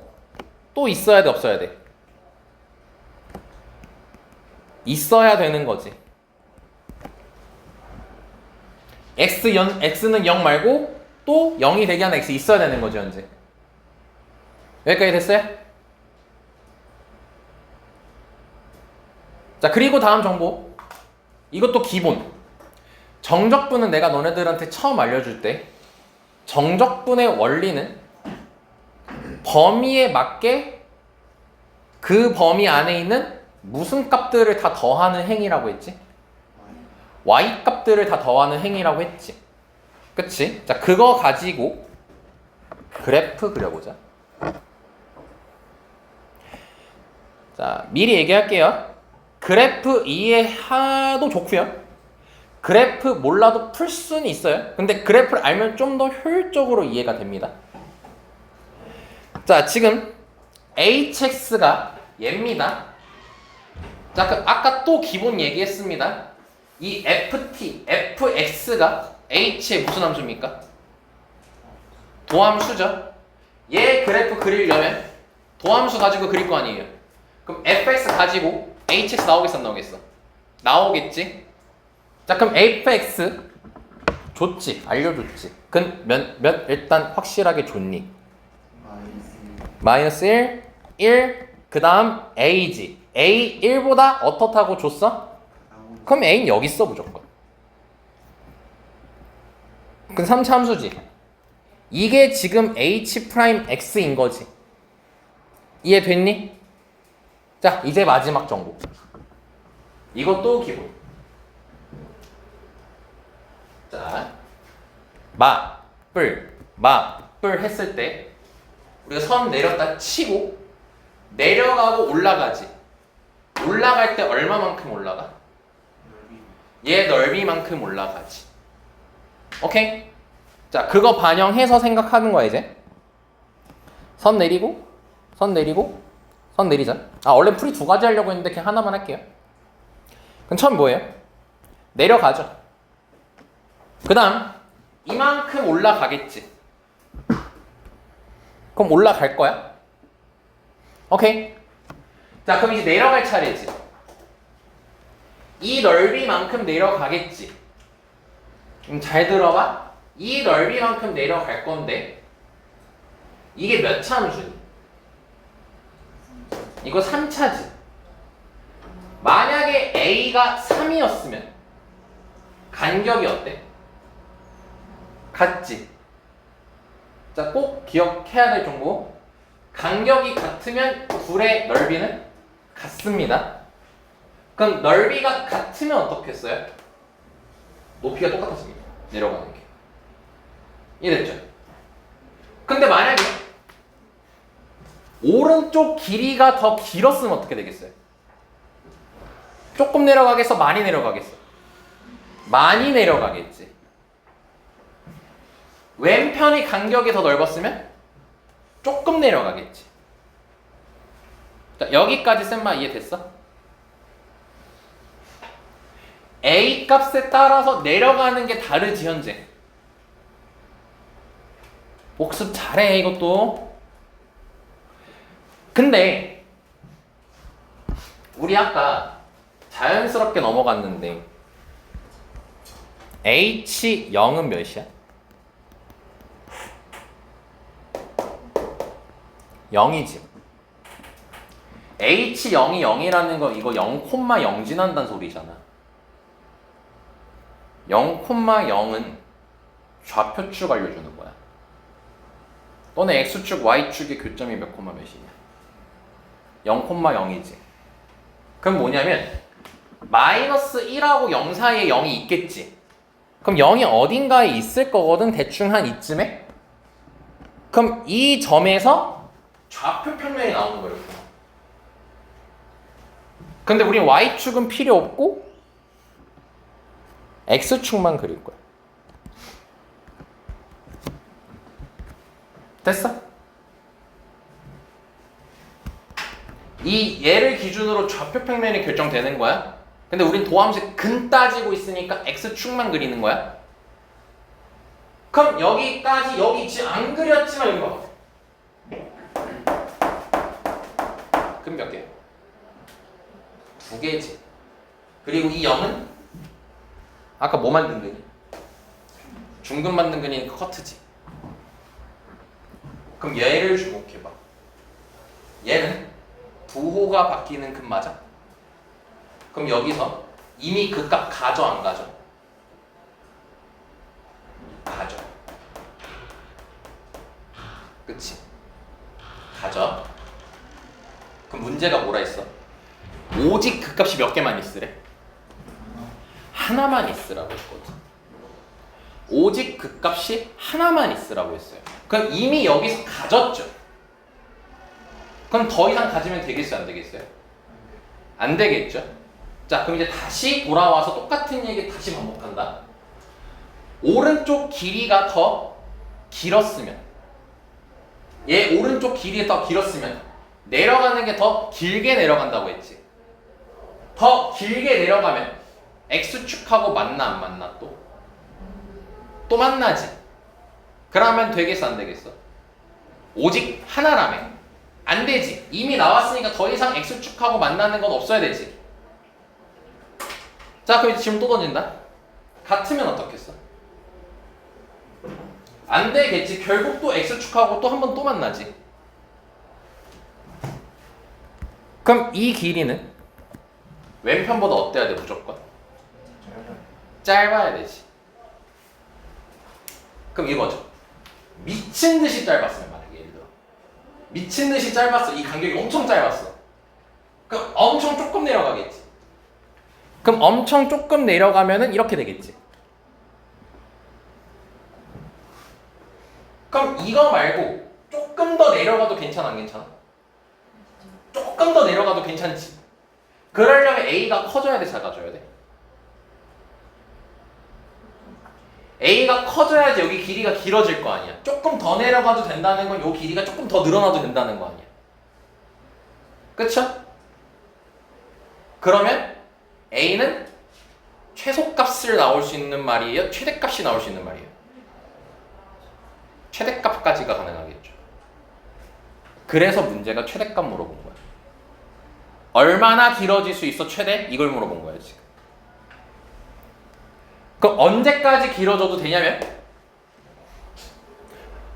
또 있어야 돼 없어야 돼? 있어야 되는 거지. x는 0 말고 또 0이 되게 하는 x 있어야 되는 거죠 현재. 여기까지 됐어요? 자 그리고 다음 정보. 이것도 기본. 정적분은 내가 너네들한테 처음 알려줄 때 정적분의 원리는 범위에 맞게 그 범위 안에 있는 무슨 값들을 다 더하는 행위라고 했지? y 값들을 다 더하는 행위라고 했지. 그치? 자 그거 가지고 그래프 그려보자. 자 미리 얘기할게요. 그래프 이해하도 좋고요. 그래프 몰라도 풀 수는 있어요. 근데 그래프를 알면 좀 더 효율적으로 이해가 됩니다. 자 지금 hx가 얘입니다. 자 아까 또 기본 얘기했습니다. 이 fx가 h의 무슨 함수입니까? 도함수죠. 얘 그래프 그리려면 도함수 가지고 그릴 거 아니에요. 그럼 fx 가지고 hx 나오겠어 안 나오겠어? 나오겠지. 자 그럼 fx 좋지. 알려줬지. 그럼 몇 일단 확실하게 좋니? 마이너스 1, 1, 그 다음 a지. a 1보다 어떻다고 줬어? 그럼 a는 여기 있어 무조건. 그럼 3차 함수지. 이게 지금 h'x인 거지. 이해됐니? 자 이제 마지막 정보. 이것도 기본. 자 마뿔 했을 때 우리가 선 내렸다 치고 내려가고 올라가지. 올라갈 때 얼마만큼 올라가? 얘 넓이만큼 올라가지. 오케이? 자 그거 반영해서 생각하는 거야 이제. 선 내리고 선 내리고 선 내리자. 아 원래 풀이 두 가지 하려고 했는데 그냥 하나만 할게요. 그럼 처음 뭐예요? 내려가죠. 그 다음 이만큼 올라가겠지. 그럼 올라갈 거야. 오케이. 자, 그럼 이제 내려갈 차례지. 이 넓이만큼 내려가겠지. 잘 들어봐. 이 넓이만큼 내려갈 건데 이게 몇 차 함수니? 이거 3차지. 만약에 A가 3이었으면 간격이 어때? 같지? 자, 꼭 기억해야 될 정보. 간격이 같으면 둘의 넓이는 같습니다. 그럼 넓이가 같으면 어떻게 했어요? 높이가 똑같았습니다. 내려가는 게. 이해됐죠? 근데 만약에 오른쪽 길이가 더 길었으면 어떻게 되겠어요? 조금 내려가겠어? 많이 내려가겠어? 많이 내려가겠지. 왼편이 간격이 더 넓었으면 조금 내려가겠지. 자, 여기까지 쌤마 이해됐어? A 값에 따라서 내려가는 게 다르지 현재. 복습 잘해 이것도. 근데 우리 아까 자연스럽게 넘어갔는데 H0은 몇이야? 0이지. H0이 0이라는 거 이거 0,0 지난다는 소리잖아. 0,0은 좌표축 알려주는 거야. 또는 X축, Y축의 교점이 몇 콤마 몇이냐. 0,0이지. 그럼 뭐냐면 마이너스 1하고 0 사이에 0이 있겠지. 그럼 0이 어딘가에 있을 거거든. 대충 한 이쯤에. 그럼 이 점에서 좌표 평면이 나오는 거예요. 근데 우린 Y축은 필요 없고 X축만 그릴 거야. 됐어? 이 얘를 기준으로 좌표 평면이 결정되는 거야. 근데 우린 도함식 근 따지고 있으니까 X축만 그리는 거야. 그럼 여기까지 여기 지금 안 그렸지만 여기 봐봐. 근 몇 개? 2개지. 그리고 이 0은 아까 뭐 만든 근이? 중근 만든 근이니까 커트지. 그럼 얘를 주목해봐. 얘는 부호가 바뀌는 근 맞아? 그럼 여기서 이미 그 값 가져 안 가져? 가져. 그치? 가져. 그럼 문제가 뭐라 했어? 오직 그 값이 몇 개만 있으래? 하나만 있으라고 했거든. 오직 그 값이 하나만 있으라고 했어요. 그럼 이미 여기서 가졌죠. 그럼 더 이상 가지면 되겠어요? 안 되겠어요? 안 되겠죠? 자, 그럼 이제 다시 돌아와서 똑같은 얘기 다시 반복한다. 오른쪽 길이가 더 길었으면, 얘 오른쪽 길이가 더 길었으면 내려가는 게 더 길게 내려간다고 했지. 더 길게 내려가면 X축하고 만나 안 만나 또? 또 만나지. 그러면 되겠어 안 되겠어? 오직 하나라며. 안 되지. 이미 나왔으니까 더 이상 X축하고 만나는 건 없어야 되지. 자, 그럼 이제 질문 또 던진다. 같으면 어떻겠어? 안 되겠지. 결국 또 X축하고 또 한 번 또 만나지. 그럼 이 길이는 왼편보다 어때야 돼 무조건? 짧아야 되지. 그럼 이거죠. 미친 듯이 짧았으면 만약에 예를 들어 미친 듯이 짧았어. 이 간격이 엄청 짧았어. 그럼 엄청 조금 내려가겠지. 그럼 엄청 조금 내려가면은 이렇게 되겠지. 그럼 이거 말고 조금 더 내려가도 괜찮아 안 괜찮아? 조금 더 내려가도 괜찮지. 그러려면 A가 커져야 돼 작아져야 돼? A가 커져야지 여기 길이가 길어질 거 아니야. 조금 더 내려가도 된다는 건 이 길이가 조금 더 늘어나도 된다는 거 아니야. 그쵸? 그러면 A는 최소값을 나올 수 있는 말이에요? 최대값이 나올 수 있는 말이에요? 최대값까지가 가능하겠죠. 그래서 문제가 최대값 물어본 거야. 얼마나 길어질 수 있어 최대? 이걸 물어본 거야 지금. 그럼 언제까지 길어져도 되냐면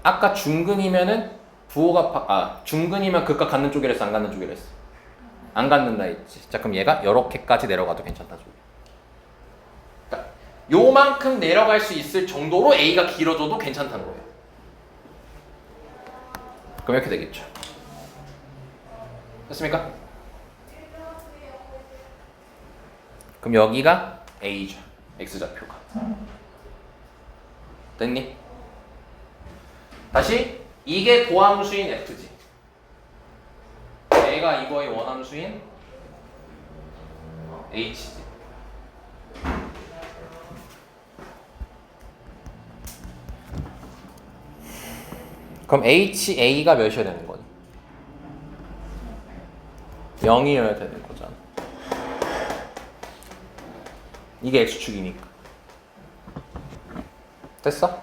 아까 중근이면은 부호가 중근이면 극과 갖는 쪽이라 했어 안 갖는 쪽이라 했어? 안 갖는다 했지. 자 그럼 얘가 이렇게까지 내려가도 괜찮다 소리야. 그러니까 요만큼 내려갈 수 있을 정도로 A가 길어져도 괜찮다는 거예요. 그럼 이렇게 되겠죠. 됐습니까? 그럼 여기가 A죠. X좌표가. 됐니? 다시 이게 도함수인 F지. A가 이거의 원함수인 H지. 그럼 HA가 몇이어야 되는 거니? 0이어야 되는 거잖아. 이게 X축이니까. 됐어?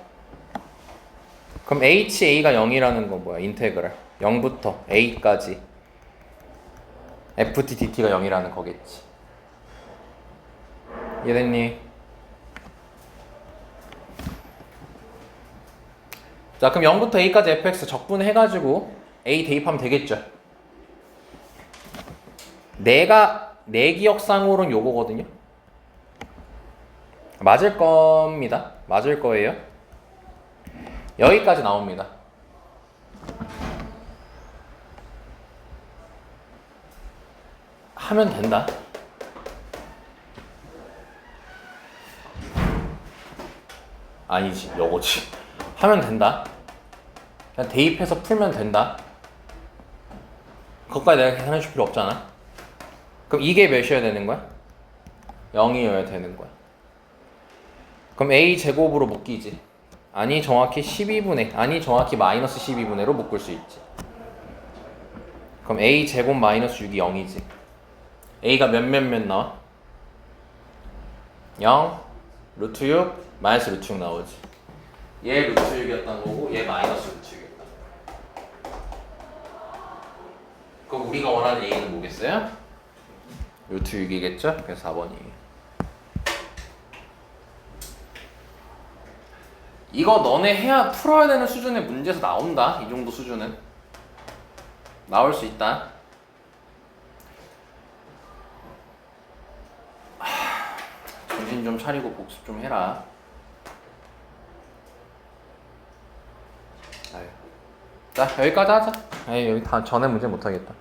그럼 HA가 0이라는 건 뭐야? 인테그랄 0부터 A까지 FT DT가 0이라는 거겠지. 이해됐니? 자 그럼 0부터 A까지 fx 적분해가지고 A 대입하면 되겠죠. 내 기억상으로는 요거거든요. 맞을 겁니다. 맞을 거예요. 여기까지 나옵니다. 하면 된다. 아니지, 요거지. 하면 된다. 그냥 대입해서 풀면 된다. 그것까지 내가 계산해 줄 필요 없잖아. 그럼 이게 몇이어야 되는 거야? 0이어야 되는 거야. 그럼 A 제곱으로 묶이지. 아니 정확히 12분의 아니 정확히 마이너스 12분의로 묶을 수 있지. 그럼 A 제곱 마이너스 6이 0이지. A가 몇 나와? 0 루트 6 마이너스 루트 6 나오지. 얘 루트 6이었던 거고 얘 마이너스 루트 6이었다. 그럼 우리가 원하는 A는 뭐겠어요? 루트 6이겠죠? 그래서 4번이. 이거 너네 해야 풀어야 되는 수준의 문제에서 나온다. 이 정도 수준은 나올 수 있다. 정신 좀 차리고 복습 좀 해라. 아유. 자 여기까지 하자. 에이 여기 다 전에 문제 못하겠다.